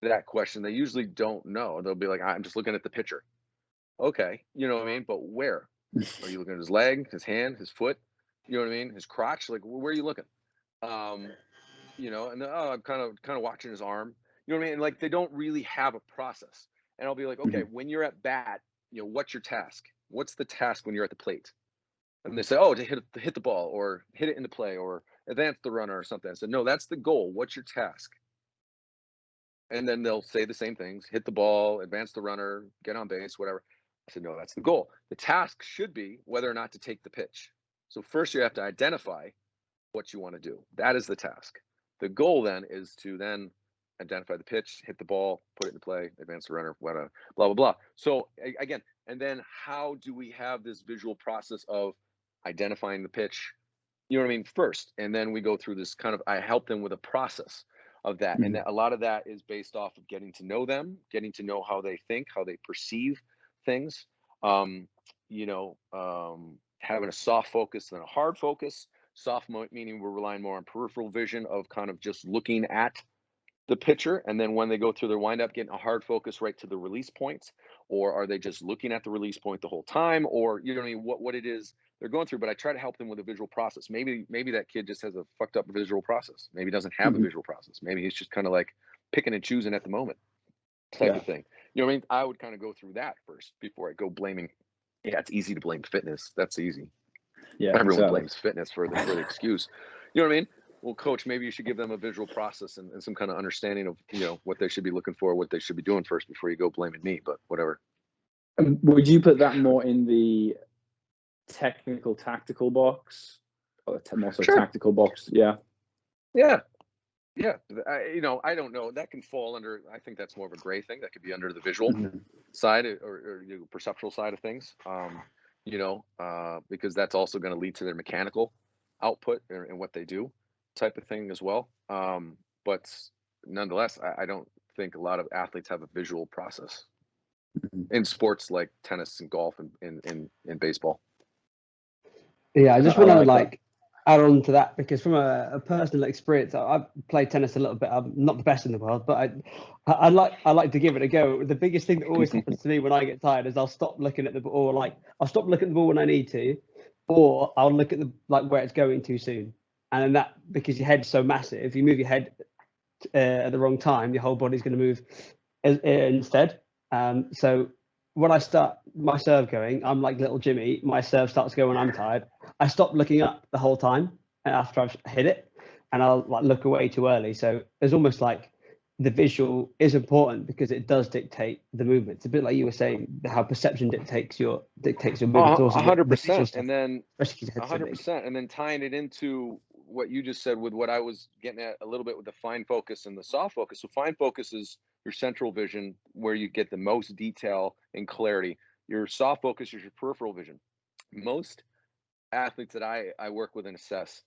that question. They usually don't know. They'll be like, I'm just looking at the pitcher. Okay, you know what I mean? But where? Are you looking at his leg, his hand, his foot? You know what I mean? His crotch? Like, where are you looking? You know, and then, oh, I'm kind of watching his arm. You know what I mean? And like, they don't really have a process. And I'll be like, okay, when you're at bat, you know, what's your task? What's the task when you're at the plate? And they say, oh, to hit the ball or hit it into play or advance the runner or something. I said, no, that's the goal. What's your task? And then they'll say the same things: hit the ball, advance the runner, get on base, whatever. I said, no, that's the goal. The task should be whether or not to take the pitch. So first you have to identify what you want to do. That is the task. The goal then is to then identify the pitch, hit the ball, put it in play, advance the runner, whatever, blah, blah, blah. So again, and then how do we have this visual process of identifying the pitch? You know what I mean? First, and then we go through this kind of, I help them with a process of that. And a lot of that is based off of getting to know them, getting to know how they think, how they perceive things, you know, having a soft focus than a hard focus. Soft meaning we're relying more on peripheral vision of kind of just looking at the pitcher, and then when they go through their windup, getting a hard focus right to the release points, or are they just looking at the release point the whole time, or you know what I mean, what it is they're going through. But I try to help them with a visual process. Maybe that kid just has a fucked up visual process. Maybe he doesn't have a visual process. Maybe he's just kind of like picking and choosing at the moment type of thing. You know what I mean? I would kind of go through that first before I go blaming. Yeah, it's easy to blame fitness. That's easy. Yeah, everyone blames fitness for the excuse. You know what I mean? Well, coach, maybe you should give them a visual process and some kind of understanding of, you know, what they should be looking for, what they should be doing first before you go blaming me, but whatever. Would you put that more in the technical tactical box or more so tactical box? Yeah. You know, I don't know, that can fall under, I think that's more of a gray thing. That could be under the visual side or you know, perceptual side of things. You know, because that's also going to lead to their mechanical output and what they do type of thing as well. But nonetheless, I don't think a lot of athletes have a visual process in sports like tennis and golf and baseball. Yeah, I just want to add on to that, because from a personal experience, I've played tennis a little bit. I'm not the best in the world, but I like to give it a go. The biggest thing that always happens to me when I get tired is I'll stop looking at the ball, or like I'll stop looking at the ball when I need to, or I'll look at the where it's going too soon. And then that, because your head's so massive, if you move your head at the wrong time, your whole body's going to move instead. So when I start my serve going, I'm like little Jimmy. My serve starts going when I'm tired. I stop looking up the whole time after I've hit it, and I'll look away too early. So there's almost like the visual is important because it does dictate the movement. It's a bit like you were saying, how perception dictates your movement. 100%, and then 100%, and then tying it into what you just said with what I was getting at a little bit with the fine focus and the soft focus. So fine focus is your central vision, where you get the most detail and clarity. Your soft focus is your peripheral vision. Most athletes that I work with and assess,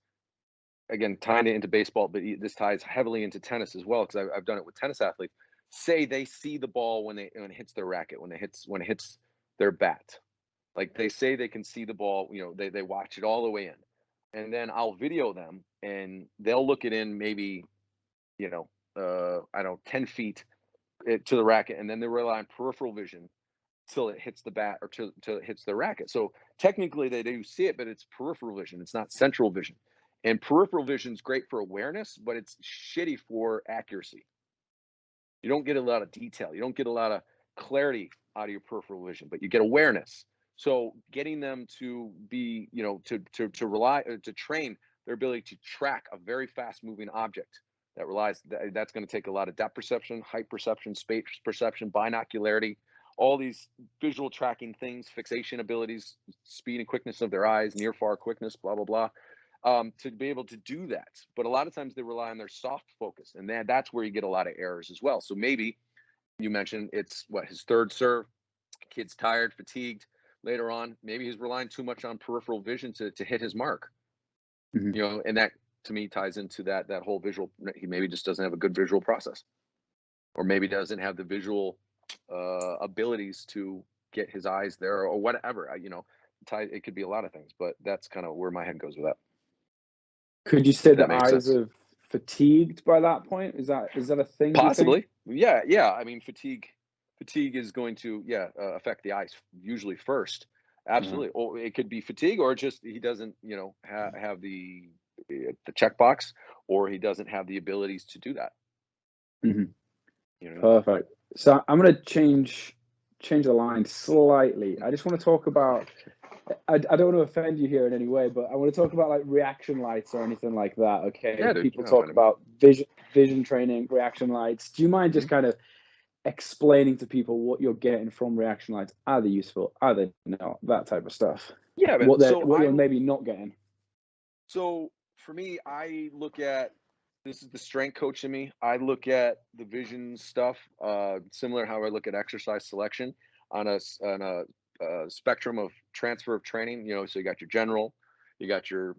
again, tying it into baseball, but this ties heavily into tennis as well, because I've done it with tennis athletes, say they see the ball when it hits their racket, when it hits their bat. Like they say they can see the ball, you know, they watch it all the way in. and then I'll video them, and they'll look it in maybe, I don't know, 10 feet to the racket, and then they rely on peripheral vision till it hits the bat or till it hits the racket. So technically they do see it, but it's peripheral vision. It's not central vision. And peripheral vision is great for awareness, but it's shitty for accuracy. You don't get a lot of detail. You don't get a lot of clarity out of your peripheral vision, but you get awareness. So getting them to be, to rely to train their ability to track a very fast moving object that's going to take a lot of depth perception, height perception, space perception, binocularity, all these visual tracking things, fixation abilities, speed and quickness of their eyes, near far quickness, blah, blah, blah, to be able to do that. But a lot of times they rely on their soft focus, and that's where you get a lot of errors as well. So maybe you mentioned it's his third serve, kid's tired, fatigued later on. Maybe he's relying too much on peripheral vision to hit his mark, and that to me ties into that whole visual. He maybe just doesn't have a good visual process, or maybe doesn't have the visual abilities to get his eyes there, or whatever. It could be a lot of things, but that's kind of where my head goes with that. Could you say the makes eyes sense. are fatigued by that point? Is that a thing? Possibly. Yeah. I mean, fatigue is going to affect the eyes usually first. Absolutely. Or it could be fatigue, or just he doesn't have the checkbox, or he doesn't have the abilities to do that. Perfect. So I'm going to change the line slightly. I just want to talk about, I don't want to offend you here in any way, but I want to talk about like reaction lights or anything like that. Okay. Yeah, dude, people talk about vision training, reaction lights. Do you mind just kind of explaining to people what you're getting from reaction lights? Are they useful? Are they not? That type of stuff. Yeah, man. What you're maybe not getting. So for me, I look at, this is the strength coach in me. I look at the vision stuff, similar to how I look at exercise selection on a spectrum of transfer of training. So you got your general, you got your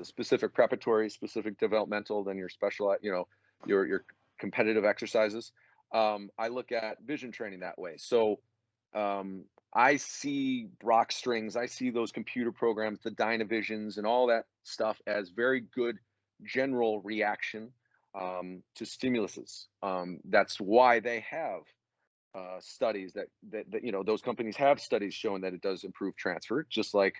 specific preparatory, specific developmental, then your specialized, your competitive exercises. I look at vision training that way. So I see Brock strings, I see those computer programs, the Dynavisions and all that stuff as very good general reaction to stimuluses. That's why they have studies that those companies have studies showing that it does improve transfer, just like,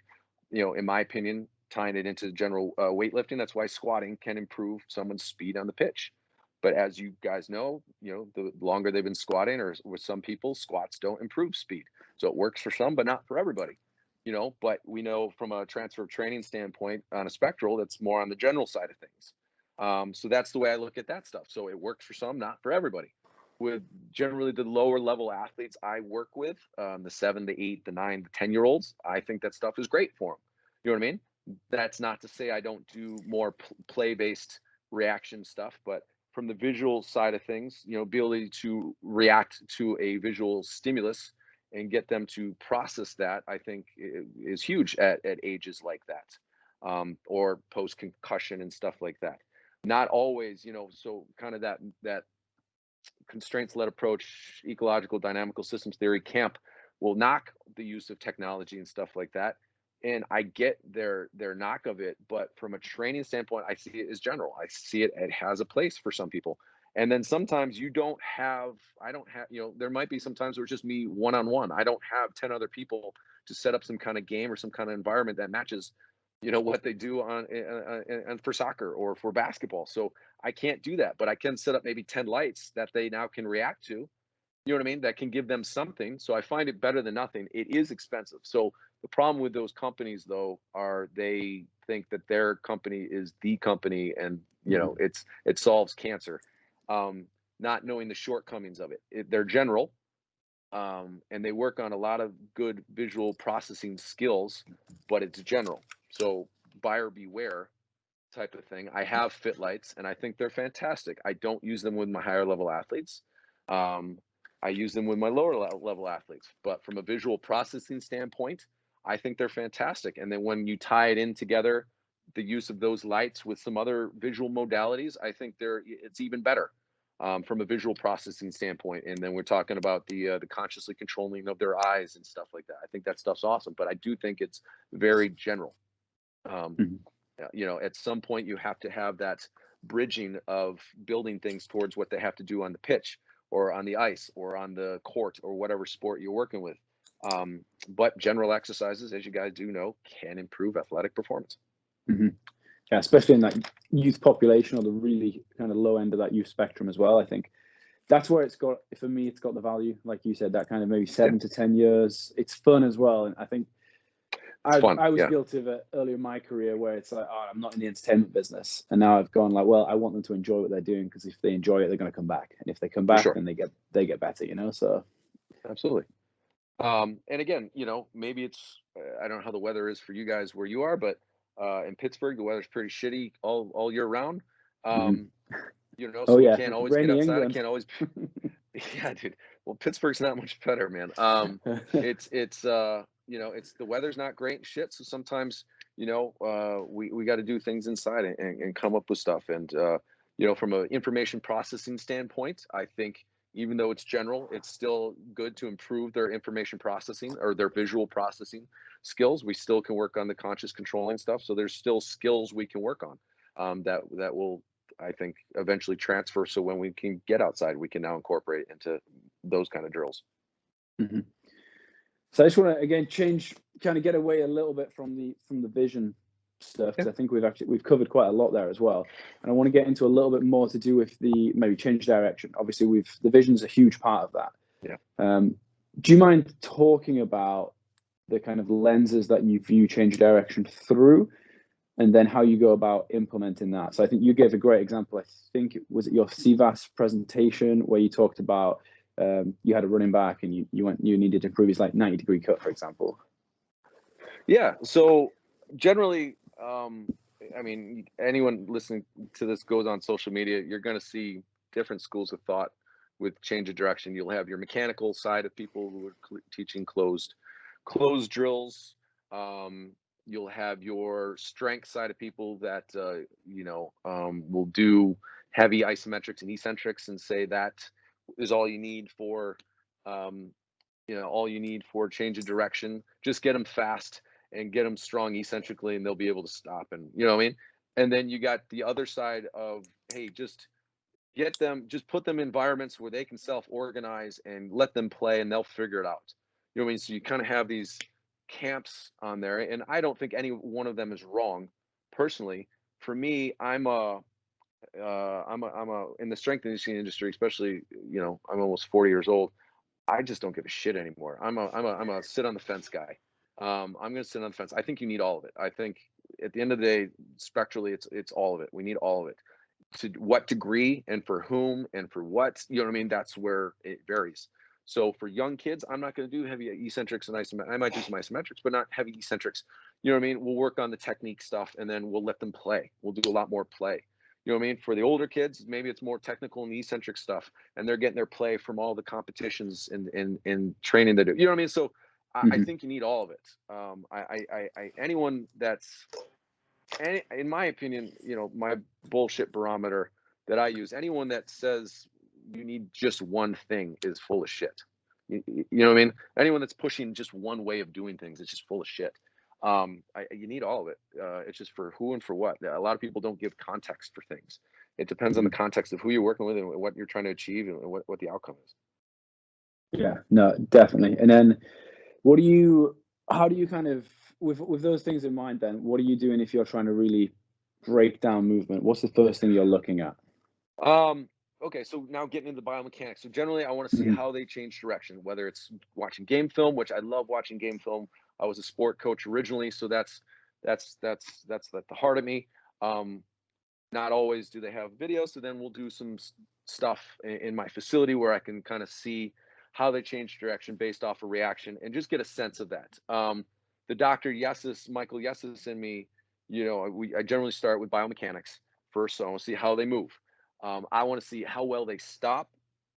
in my opinion, tying it into general weightlifting. That's why squatting can improve someone's speed on the pitch. But as you guys know, the longer they've been squatting, or with some people, squats don't improve speed. So it works for some, but not for everybody. But we know from a transfer of training standpoint on a spectral, that's more on the general side of things. So that's the way I look at that stuff. So it works for some, not for everybody. With generally the lower level athletes I work with, the 7, the 8, the 9, the 10-year-olds, I think that stuff is great for them. You know what I mean? That's not to say I don't do more play-based reaction stuff, but from the visual side of things, ability to react to a visual stimulus and get them to process that, I think is huge at ages like that, or post-concussion and stuff like that. Not always, so kind of that constraints-led approach, ecological dynamical systems theory camp will knock the use of technology and stuff like that. And I get their knock of it, but from a training standpoint, I see it as general. I see it has a place for some people. And then sometimes I don't have, there might be some times where it's just me one-on-one. I don't have 10 other people to set up some kind of game or some kind of environment that matches, what they do on for soccer or for basketball. So I can't do that, but I can set up maybe 10 lights that they now can react to. You know what I mean? That can give them something. So I find it better than nothing. It is expensive. So the problem with those companies, though, are they think that their company is the company, and it solves cancer, not knowing the shortcomings of it. They're general, and they work on a lot of good visual processing skills, but it's general. So buyer beware type of thing. I have fit lights, and I think they're fantastic. I don't use them with my higher level athletes. I use them with my lower level athletes, but from a visual processing standpoint, I think they're fantastic. And then when you tie it in together, the use of those lights with some other visual modalities, I think it's even better from a visual processing standpoint. And then we're talking about the consciously controlling of their eyes and stuff like that. I think that stuff's awesome, but I do think it's very general. At some point you have to have that bridging of building things towards what they have to do on the pitch or on the ice or on the court or whatever sport you're working with. But general exercises, as you guys do know, can improve athletic performance. Mm-hmm. Yeah, especially in that youth population or the really kind of low end of that youth spectrum as well. I think that's where for me, it's got the value. Like you said, that kind of maybe 7 to 10 years. It's fun as well. And I think I was guilty of it earlier in my career where it's like, oh, I'm not in the entertainment business. And now I've gone like, well, I want them to enjoy what they're doing, because if they enjoy it, they're going to come back. And if they come back, then they get better, so. Absolutely. And again, maybe it's, I don't know how the weather is for you guys where you are, but in Pittsburgh, the weather's pretty shitty all year round. So we can't always get outside. England. I can't always. Yeah, dude. Well, Pittsburgh's not much better, man. It's the weather's not great and shit. So sometimes, we got to do things inside and come up with stuff. And, from an information processing standpoint, I think even though it's general, it's still good to improve their information processing or their visual processing skills. We still can work on the conscious controlling stuff. So there's still skills we can work on that will, I think, eventually transfer. So when we can get outside, we can now incorporate into those kind of drills. Mm-hmm. So I just want to again get away a little bit from the vision stuff, because I think we've covered quite a lot there as well, and I want to get into a little bit more to do with the maybe change direction. Obviously, the vision's a huge part of that. Yeah. Do you mind talking about the kind of lenses that you view change direction through, and then how you go about implementing that? So I think you gave a great example. I think it was your CVAS presentation where you talked about you had a running back and you needed to improve his 90-degree cut, for example. Yeah. So generally, anyone listening to this goes on social media, you're going to see different schools of thought with change of direction. You'll have your mechanical side of people who are teaching closed drills. You'll have your strength side of people that will do heavy isometrics and eccentrics and say that is all you need for change of direction. Just get them fast and get them strong eccentrically, and they'll be able to stop. And and then you got the other side of, hey, just put them in environments where they can self-organize and let them play, and they'll figure it out. So you kind of have these camps on there, and I don't think any one of them is wrong. Personally, for me, I'm in the strength and conditioning industry, especially, I'm almost 40 years old. I just don't give a shit anymore. I'm a sit on the fence guy. I'm going to sit on the fence. I think you need all of it. I think at the end of the day, spectrally, it's all of it. We need all of it. To what degree and for whom and for what, that's where it varies. So for young kids, I'm not going to do heavy eccentrics and isometrics. I might do some isometrics, but not heavy eccentrics. We'll work on the technique stuff, and then we'll let them play. We'll do a lot more play. For the older kids, maybe it's more technical and eccentric stuff, and they're getting their play from all the competitions and training they do. So I think you need all of it. Anyone that's, in my opinion, my bullshit barometer that I use, anyone that says you need just one thing is full of shit. Anyone that's pushing just one way of doing things is just full of shit. You need all of it. It's just for who and for what. A lot of people don't give context for things. It depends on the context of who you're working with and what you're trying to achieve and what the outcome is. Yeah, no, definitely. And then how do you kind of, with those things in mind, then what are you doing if you're trying to really break down movement? What's the first thing you're looking at? Okay, so now getting into biomechanics. So generally, I want to see how they change direction, whether it's watching game film, which I love watching game film. I was a sport coach originally, so that's at the heart of me. Not always do they have video, so then we'll do some stuff in my facility where I can kind of see how they change direction based off a reaction and just get a sense of that. The Dr. Michael Yessis and me, I generally start with biomechanics first, so I want to see how they move. I want to see how well they stop,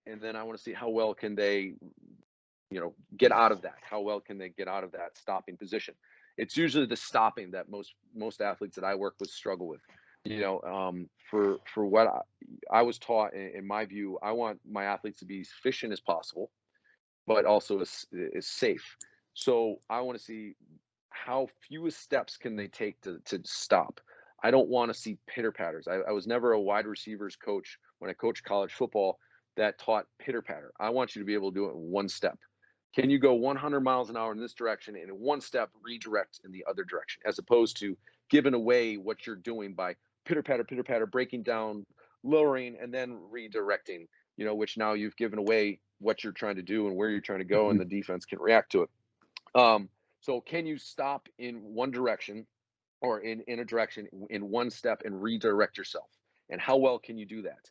and then I want to see how well can they, get out of that. How well can they get out of that stopping position? It's usually the stopping that most athletes that I work with struggle with. For what I was taught, in my view, I want my athletes to be as efficient as possible, but also as safe. So I want to see how few steps can they take to stop. I don't want to see pitter patters. I was never a wide receivers coach when I coached college football that taught pitter patter. I want you to be able to do it in one step. Can you go 100 miles an hour in this direction and in one step redirect in the other direction, as opposed to giving away what you're doing by pitter patter, breaking down, lowering, and then redirecting, which now you've given away what you're trying to do and where you're trying to go, and the defense can react to it. So can you stop in one direction or in a direction in one step and redirect yourself? And how well can you do that?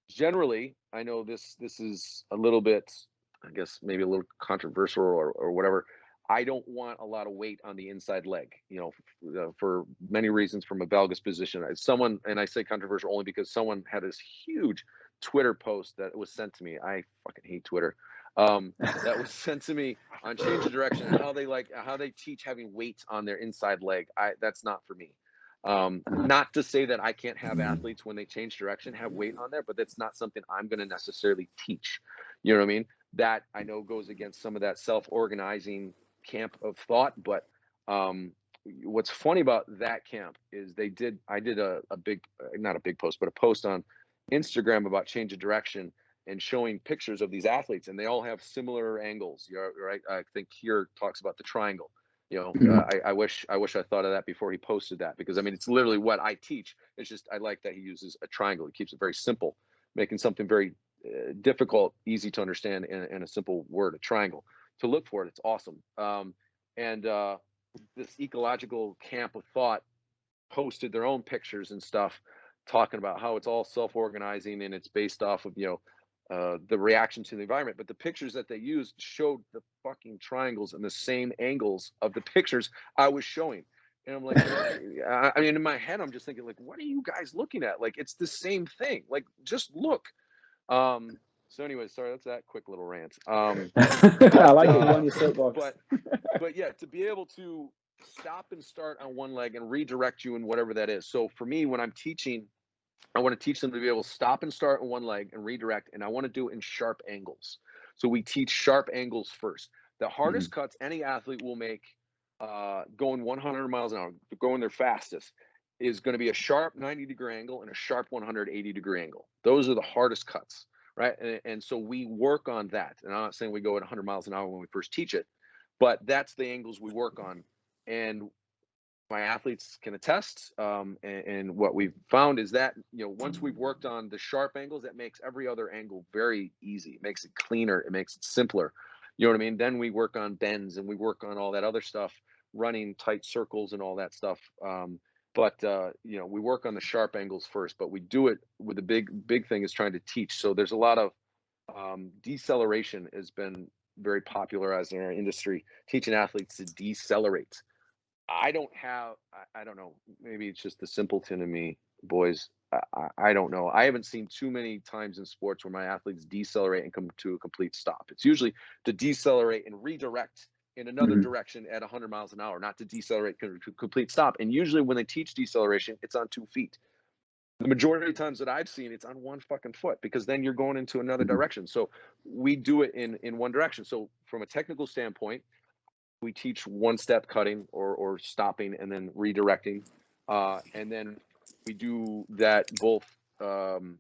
Generally, I know this is a little bit, I guess maybe a little controversial or whatever. I don't want a lot of weight on the inside leg, for many reasons from a valgus position. Someone, and I say controversial only because someone had this huge Twitter post that was sent to me. I fucking hate Twitter. That was sent to me on change of direction and how they teach having weight on their inside leg. That's not for me. Not to say that I can't have athletes when they change direction have weight on there, but that's not something I'm going to necessarily teach. You know what I mean? That I know goes against some of that self-organizing camp of thought. But what's funny about that camp is I did a big, not a big post, but a post on Instagram about change of direction and showing pictures of these athletes, and they all have similar angles. Right? I think here talks about the triangle. I wish I thought of that before he posted that, because I mean it's literally what I teach. It's just I like that he uses a triangle. He keeps it very simple, making something very difficult easy to understand in a simple word, a triangle. To look for it, it's awesome. And this ecological camp of thought posted their own pictures and stuff, talking about how it's all self-organizing and it's based off of the reaction to the environment. But the pictures that they used showed the fucking triangles and the same angles of the pictures I was showing. And I'm like, I mean, in my head, I'm just thinking, like, what are you guys looking at? Like, it's the same thing. Like, just look. So anyway, sorry, that's that quick little rant. I like it. On your soapbox. But yeah, to be able to stop and start on one leg and redirect you in whatever that is. So for me, when I'm teaching, I want to teach them to be able to stop and start on one leg and redirect, and I want to do it in sharp angles. So we teach sharp angles first. The hardest cuts any athlete will make going 100 miles an hour, going their fastest, is going to be a sharp 90-degree angle and a sharp 180-degree angle. Those are the hardest cuts, right? And so we work on that. And I'm not saying we go at 100 miles an hour when we first teach it, but that's the angles we work on. And my athletes can attest, and what we've found is that once we've worked on the sharp angles, that makes every other angle very easy. It makes it cleaner, it makes it simpler. You know what I mean? Then we work on bends and we work on all that other stuff, running tight circles and all that stuff. But we work on the sharp angles first, but we do it with the big thing is trying to teach. So there's a lot of deceleration has been very popularized in our industry, teaching athletes to decelerate. I don't know, maybe it's just the simpleton in me, boys. I don't know. I haven't seen too many times in sports where my athletes decelerate and come to a complete stop. It's usually to decelerate and redirect in another direction at 100 miles an hour, not to decelerate to complete stop. And usually when they teach deceleration, it's on 2 feet. The majority of times that I've seen, it's on one fucking foot, because then you're going into another direction. So we do it in one direction. So from a technical standpoint, we teach one step cutting or stopping and then redirecting. And then we do that both from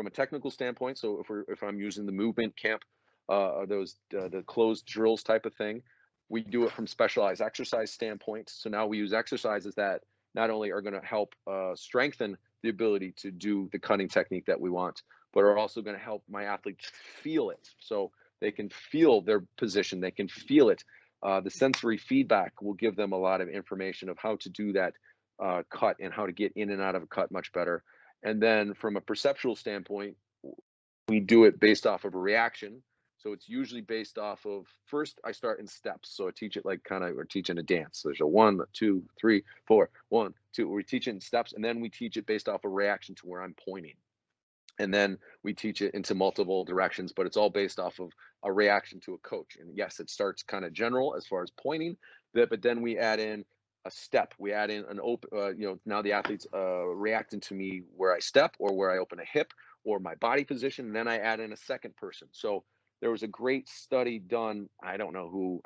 a technical standpoint. So if I'm using the movement camp, those the closed drills type of thing, we do it from specialized exercise standpoint. So now we use exercises that not only are going to help strengthen the ability to do the cutting technique that we want, but are also going to help my athletes feel it. So they can feel their position, they can feel it. The sensory feedback will give them a lot of information of how to do that cut and how to get in and out of a cut much better. And then from a perceptual standpoint, we do it based off of a reaction. So it's usually based off of, first I start in steps. So I teach it like we're teaching a dance. So there's a 1, 2, 3, 4, 1, 2. We teach it in steps, and then we teach it based off a reaction to where I'm pointing. And then we teach it into multiple directions, but it's all based off of a reaction to a coach. And yes, it starts kind of general as far as pointing, but then we add in a step. We add in an open, now the athlete's reacting to me where I step or where I open a hip or my body position. And then I add in a second person. So there was a great study done. I don't know who,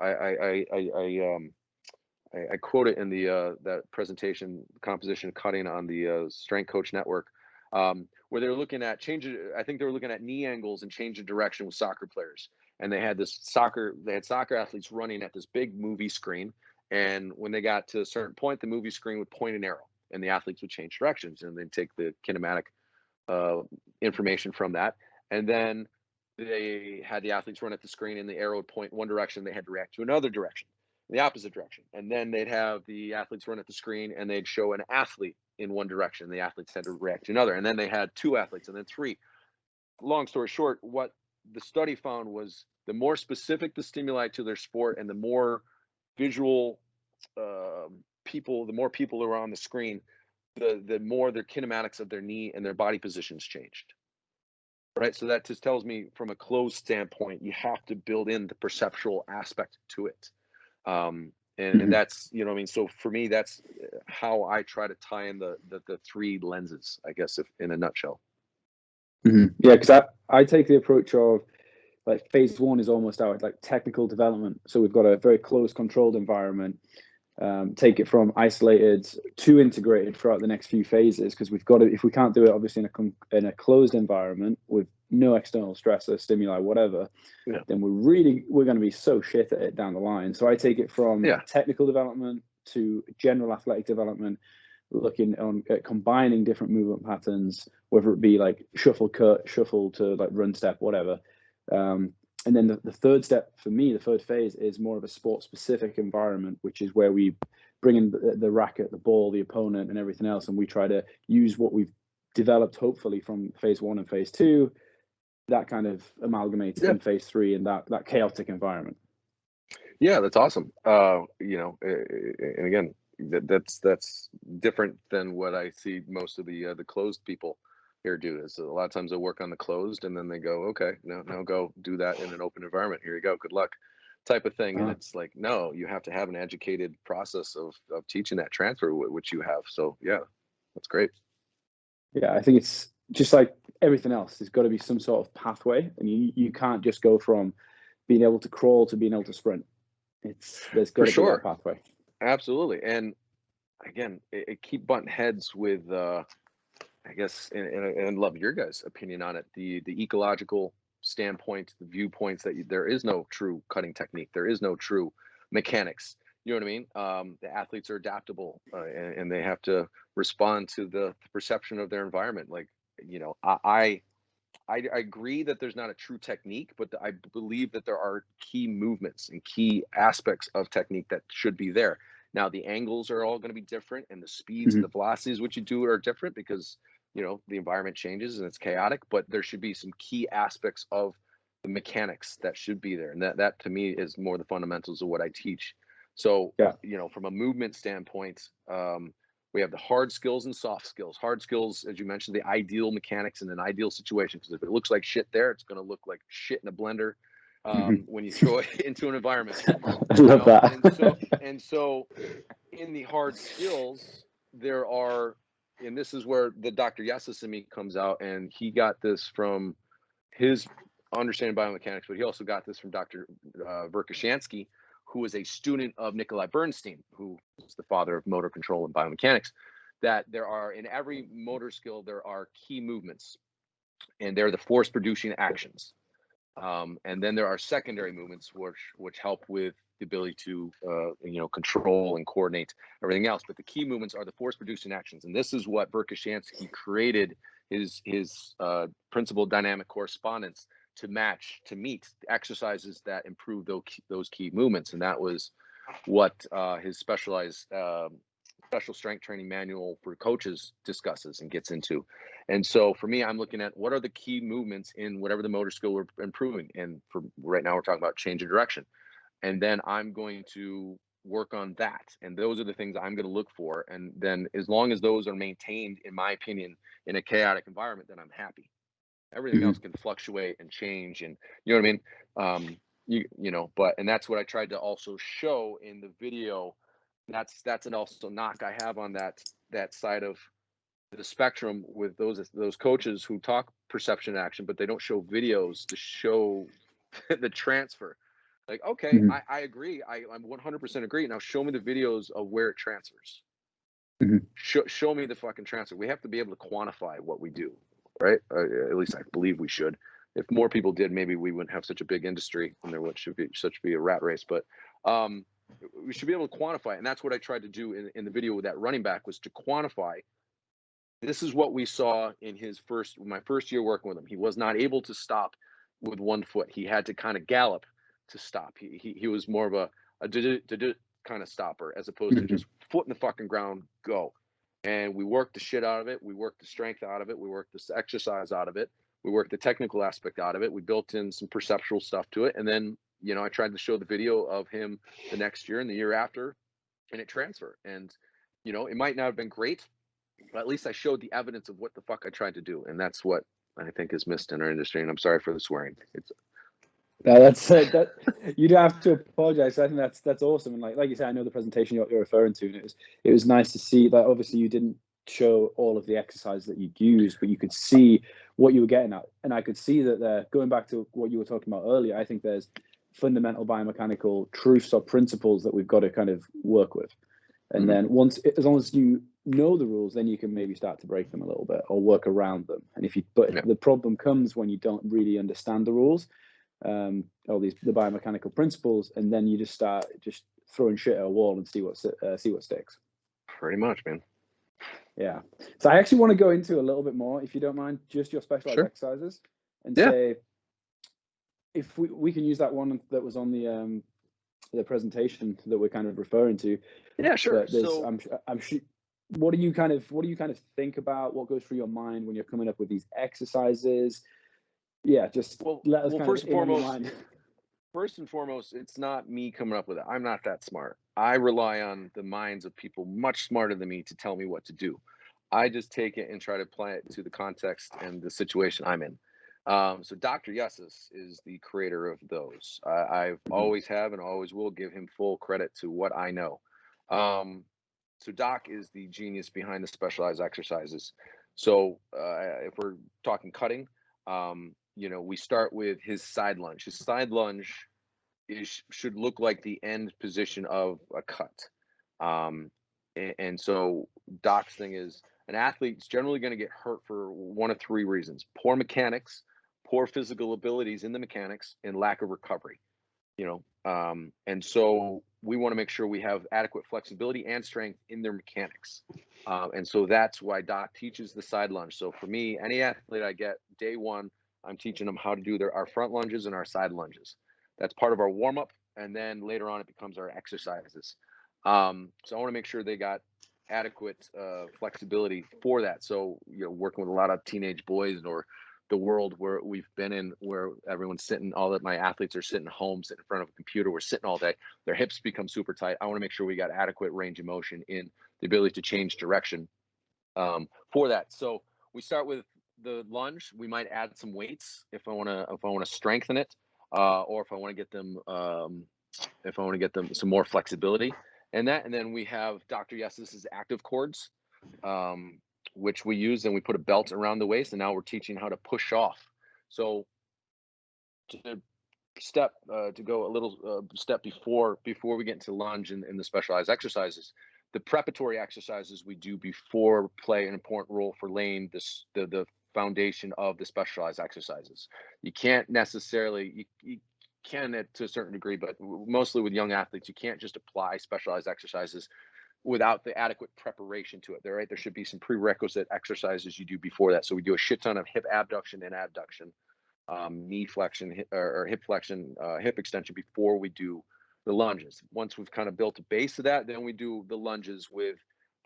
I quote it in the that presentation, composition cutting on the Strength Coach Network, where they're looking at I think they were looking at knee angles and change of direction with soccer players. And they had soccer athletes running at this big movie screen. And when they got to a certain point, the movie screen would point an arrow and the athletes would change directions, and they'd take the kinematic information from that. And then they had the athletes run at the screen and the arrow would point one direction. They had to react to another direction, the opposite direction. And then they'd have the athletes run at the screen and they'd show an athlete in one direction. The athletes had to react to another. And then they had two athletes and then three. Long story short, what the study found was the more specific the stimuli to their sport and the more visual people, the more people are on the screen, the more their kinematics of their knee and their body positions changed. Right. So that just tells me from a closed standpoint, you have to build in the perceptual aspect to it. And that's, you know what I mean? So for me, that's how I try to tie in the three lenses, I guess, if in a nutshell. Yeah, because I take the approach of like phase one is almost our like technical development. So we've got a very close controlled environment. Take it from isolated to integrated throughout the next few phases, because we've got to, if we can't do it obviously in a closed environment with no external stressor, stimuli, whatever, then we're going to be so shit at it down the line. So I take it from technical development to general athletic development, looking at combining different movement patterns, whether it be like shuffle cut, shuffle to like run step, whatever. And then the third step for me, the third phase, is more of a sport-specific environment, which is where we bring in the racket, the ball, the opponent, and everything else, and we try to use what we've developed, hopefully, from phase one and phase two, that kind of amalgamates in phase three in that chaotic environment. Yeah, that's awesome. You know, and again, that's different than what I see most of the closed people here do. Is a lot of times they work on the closed and then they go, okay, now go do that in an open environment. Here you go, good luck, type of thing. And it's like, no, you have to have an educated process of teaching that transfer, which you have. So yeah, that's great. Yeah, I think it's just like everything else. There's got to be some sort of pathway, and you can't just go from being able to crawl to being able to sprint. There's got to be a pathway. Absolutely. And again, it keep butting heads with I guess, and love your guys' opinion on it, the ecological standpoint, the viewpoints that there is no true cutting technique, there is no true mechanics. You know what I mean? The athletes are adaptable, and they have to respond to the perception of their environment. Like, you know, I agree that there's not a true technique, but I believe that there are key movements and key aspects of technique that should be there. Now, the angles are all going to be different, and the speeds and the velocities which you do are different because, you know, the environment changes and it's chaotic, but there should be some key aspects of the mechanics that should be there. And that to me is more the fundamentals of what I teach. So, you know, from a movement standpoint, we have the hard skills and soft skills. Hard skills, as you mentioned, the ideal mechanics in an ideal situation, because if it looks like shit there, it's going to look like shit in a blender when you throw it into an environment. I love that. And so in the hard skills, there are, and this is where the Dr. Yasasimi comes out, and he got this from his understanding of biomechanics, but he also got this from Dr. Verkhoshansky, who was a student of Nikolai Bernstein, who is the father of motor control and biomechanics, that there are, in every motor skill, there are key movements, and they're the force producing actions. And then there are secondary movements which help with the ability to you know, control and coordinate everything else. But the key movements are the force producing actions, and this is what Verkhoshansky created his principal dynamic correspondence to meet exercises that improve those key movements. And that was what his special strength training manual for coaches discusses and gets into. And so for me, I'm looking at what are the key movements in whatever the motor skill we're improving. And for right now, we're talking about change of direction. And then I'm going to work on that. And those are the things I'm going to look for. And then as long as those are maintained, in my opinion, in a chaotic environment, then I'm happy. Everything else can fluctuate and change, and you know what I mean? You know, but, and that's what I tried to also show in the video. That's an also knock I have on that side of the spectrum with those coaches who talk perception action, but they don't show videos to show the transfer. Like, okay, Mhm. I agree. I'm 100% agree. Now show me the videos of where it transfers. Mhm. Show me the fucking transfer. We have to be able to quantify what we do, right? At least I believe we should. If more people did, maybe we wouldn't have such a big industry, and there should be a rat race. But we should be able to quantify it, and that's what I tried to do in the video with that running back, was to quantify. This is what we saw in my first year working with him. He was not able to stop with one foot. He had to kind of gallop to stop. He was more of a kind of stopper, as opposed to Mhm. just foot in the fucking ground, go. And we worked the shit out of it. We worked the strength out of it. We worked the exercise out of it. We worked the technical aspect out of it. We built in some perceptual stuff to it. And then, I tried to show the video of him the next year and the year after, and it transferred. And, it might not have been great, but at least I showed the evidence of what the fuck I tried to do. And that's what I think is missed in our industry. And I'm sorry for the swearing. It's No, that's that. You don't have to apologize. I think that's awesome. And like you said, I know the presentation you're referring to, and it was nice to see that. Obviously, you didn't show all of the exercises that you'd use, but you could see what you were getting at, and I could see that going back to what you were talking about earlier. I think there's fundamental biomechanical truths or principles that we've got to kind of work with, and then as long as you know the rules, then you can maybe start to break them a little bit or work around them. And the problem comes when you don't really understand the rules, all the biomechanical principles, and then you just start throwing shit at a wall and see what sticks. pretty much, man. Yeah. So I actually want to go into a little bit more, if you don't mind, just your specialized exercises, and say if we can use that one that was on the presentation that we're kind of referring to. Yeah, sure. So I'm sure. What do you kind of think about? What goes through your mind when you're coming up with these exercises? Yeah, just let us first and foremost, it's not me coming up with it. I'm not that smart. I rely on the minds of people much smarter than me to tell me what to do. I just take it and try to apply it to the context and the situation I'm in. So Dr. Yessis is the creator of those. I've always have and always will give him full credit to what I know. So Doc is the genius behind the specialized exercises. So if we're talking cutting, we start with his side lunge. His side lunge should look like the end position of a cut. And so Doc's thing is, an athlete's generally going to get hurt for one of three reasons: poor mechanics, poor physical abilities in the mechanics, and lack of recovery. And so we want to make sure we have adequate flexibility and strength in their mechanics. And so that's why Doc teaches the side lunge. So for me, any athlete I get day one, I'm teaching them how to do our front lunges and our side lunges. That's part of our warm up. And then later on, it becomes our exercises. So I want to make sure they got adequate flexibility for that. So, working with a lot of teenage boys, or the world where we've been in, where everyone's sitting, all that my athletes are sitting home, sitting in front of a computer, we're sitting all day, their hips become super tight. I want to make sure we got adequate range of motion in the ability to change direction for that. So we start with the lunge. We might add some weights if I want to strengthen it, or if I want to get them some more flexibility and then we have Dr. Yes's active cords, which we use, and we put a belt around the waist, and now we're teaching how to push off. So to go a little step before we get into lunge and the specialized exercises, the preparatory exercises we do before play an important role for laying the foundation of the specialized exercises. You can't necessarily, you can to a certain degree, but mostly with young athletes, you can't just apply specialized exercises without the adequate preparation to it. There should be some prerequisite exercises you do before that. So we do a shit ton of hip abduction and adduction, knee flexion or hip flexion, hip extension before we do the lunges. Once we've kind of built a base of that, then we do the lunges with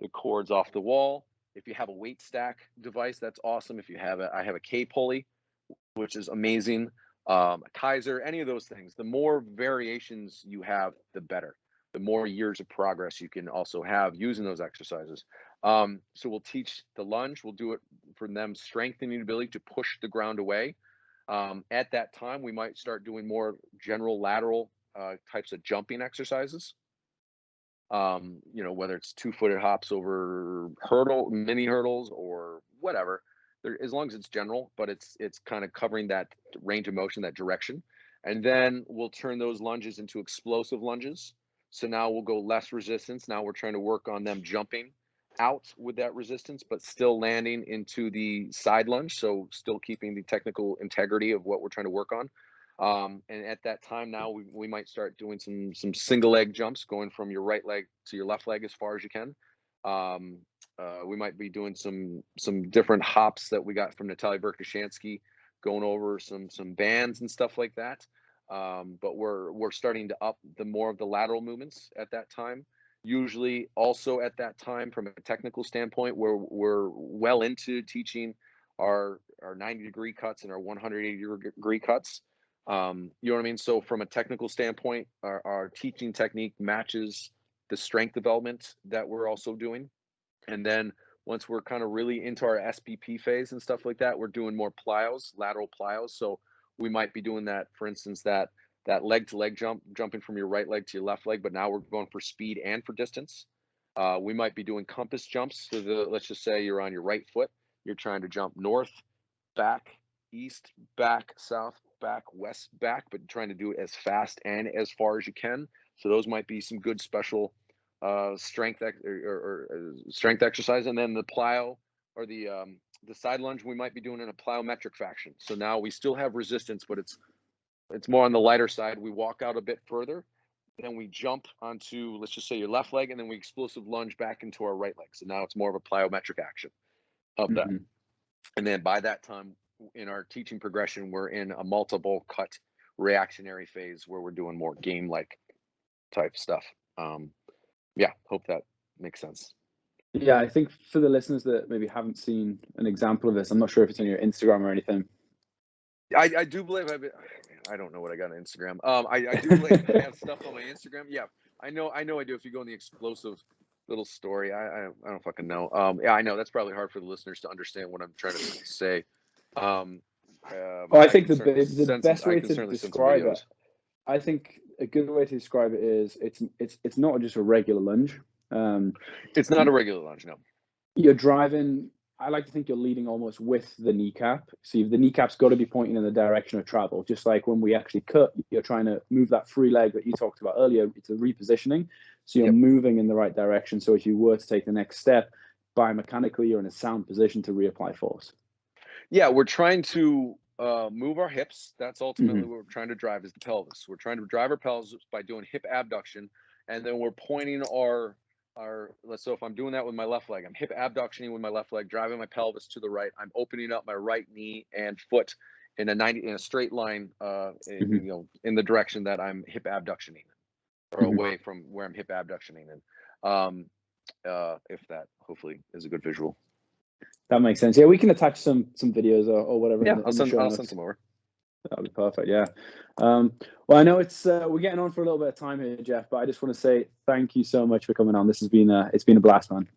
the cords off the wall. If you have a weight stack device, that's awesome. If you have I have a K pulley, which is amazing. A Kaiser, any of those things. The more variations you have, the better. The more years of progress you can also have using those exercises. So we'll teach the lunge. We'll do it for them, strengthening the ability to push the ground away. At that time, we might start doing more general lateral types of jumping exercises. Whether it's 2-footed hops over mini hurdles, or whatever. As long as it's general, but it's kind of covering that range of motion, that direction. And then we'll turn those lunges into explosive lunges. So now we'll go less resistance. Now we're trying to work on them jumping out with that resistance, but still landing into the side lunge. So still keeping the technical integrity of what we're trying to work on. And at that time now we might start doing some single leg jumps, going from your right leg to your left leg as far as you can. We might be doing some different hops that we got from Natalia Verkhoshansky, going over some bands and stuff like that. But we're starting to up the more of the lateral movements at that time. Usually also at that time, from a technical standpoint, we're well into teaching our 90-degree cuts and our 180-degree cuts. You know what I mean? So from a technical standpoint, our teaching technique matches the strength development that we're also doing. And then once we're kind of really into our SPP phase and stuff like that, we're doing more plyos, lateral plyos. So we might be doing that, for instance, that leg to leg jump, jumping from your right leg to your left leg, but now we're going for speed and for distance. We might be doing compass jumps. So let's just say you're on your right foot, you're trying to jump north, back, east, back, south, back, west, back, but trying to do it as fast and as far as you can. So those might be some good special strength strength exercise. And then the plyo, or the side lunge, we might be doing in a plyometric fashion. So now we still have resistance, but it's more on the lighter side. We walk out a bit further, then we jump onto, let's just say, your left leg, and then we explosive lunge back into our right leg. So now it's more of a plyometric action of that. And then by that time in our teaching progression, we're in a multiple cut reactionary phase where we're doing more game like type stuff. Yeah, hope that makes sense. Yeah, I think for the listeners that maybe haven't seen an example of this, I'm not sure if it's on your Instagram or anything. I do believe I don't know what I got on Instagram. I do believe I have stuff on my Instagram. Yeah, I know I do. If you go in the explosive little story, I don't fucking know. Yeah, I know that's probably hard for the listeners to understand what I'm trying to say. I think the best way to describe it, I think a good way to describe it is it's not just a regular lunge. It's not a regular lunge, no. You're driving. I like to think you're leading almost with the kneecap. So the kneecap's got to be pointing in the direction of travel. Just like when we actually cut, you're trying to move that free leg that you talked about earlier. It's a repositioning. So you're moving in the right direction. So if you were to take the next step, biomechanically, you're in a sound position to reapply force. Yeah, we're trying to move our hips. That's ultimately what we're trying to drive, is the pelvis. We're trying to drive our pelvis by doing hip abduction, and then we're pointing our so if I'm doing that with my left leg, I'm hip abductioning with my left leg, driving my pelvis to the right. I'm opening up my right knee and foot in a straight line, in the direction that I'm hip abductioning, or away from where I'm hip abductioning. And if that hopefully is a good visual. That makes sense. Yeah, we can attach some videos or whatever. Yeah, I'll send some over. That'd be perfect. Yeah. Well, I know it's we're getting on for a little bit of time here, Jeff, but I just want to say thank you so much for coming on. This has been it's been a blast, man.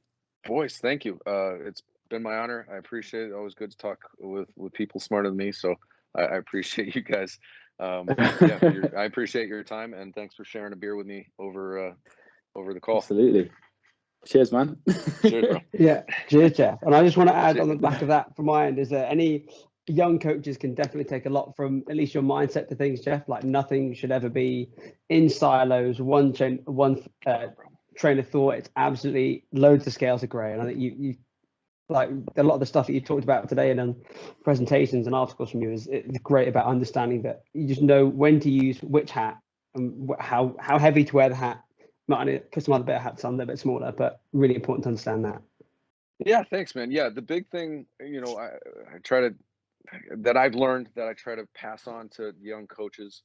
Boys, thank you. It's been my honor. I appreciate it. Always good to talk with people smarter than me. So I appreciate you guys. I appreciate your time, and thanks for sharing a beer with me over the call. Absolutely. Cheers, man. Cheers, bro. Yeah, cheers, Jeff. And I just want to add on the back of that from my end is that any young coaches can definitely take a lot from at least your mindset to things, Jeff. Like nothing should ever be in silos, one train of thought. It's absolutely loads of scales of grey. And I think you like a lot of the stuff that you talked about today and presentations and articles from you is great about understanding that you just know when to use which hat and how heavy to wear the hat. Not only because some other better hats are a little bit smaller, but really important to understand that. Yeah, thanks, man. Yeah, the big thing, I try to, that I've learned that I try to pass on to young coaches.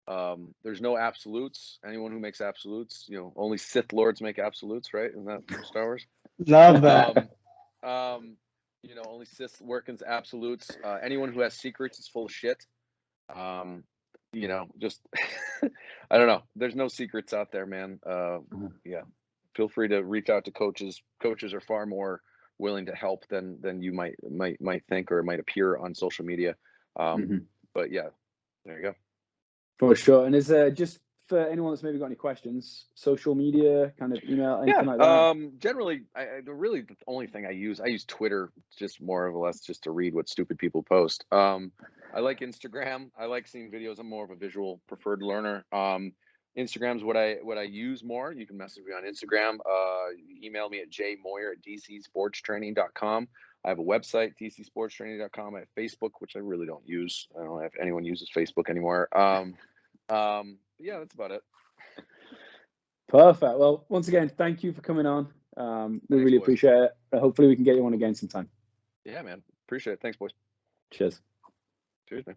There's no absolutes. Anyone who makes absolutes, only Sith Lords make absolutes, right? Isn't that from Star Wars? Love that. Only Sith work in absolutes. Anyone who has secrets is full of shit. Just I don't know. There's no secrets out there, man. Yeah. Feel free to reach out to coaches. Coaches are far more willing to help than you might think, or it might appear on social media. But yeah, there you go. For sure. And is just for anyone that's maybe got any questions, social media, kind of email, anything like that? Generally, the only thing I use Twitter, just more or less just to read what stupid people post. I like Instagram. I like seeing videos. I'm more of a visual preferred learner. Instagram's what I use more. You can message me on Instagram. Email me at jmoyer@dcsportstraining.com. I have a website, dcsportstraining.com. I have Facebook, which I really don't use. I don't know if anyone uses Facebook anymore. Yeah, that's about it. Perfect. Well, once again, thank you for coming on. We really boys. appreciate it. Hopefully we can get you on again sometime. Yeah, man. Appreciate it. Thanks, boys. Cheers. Cheers, man.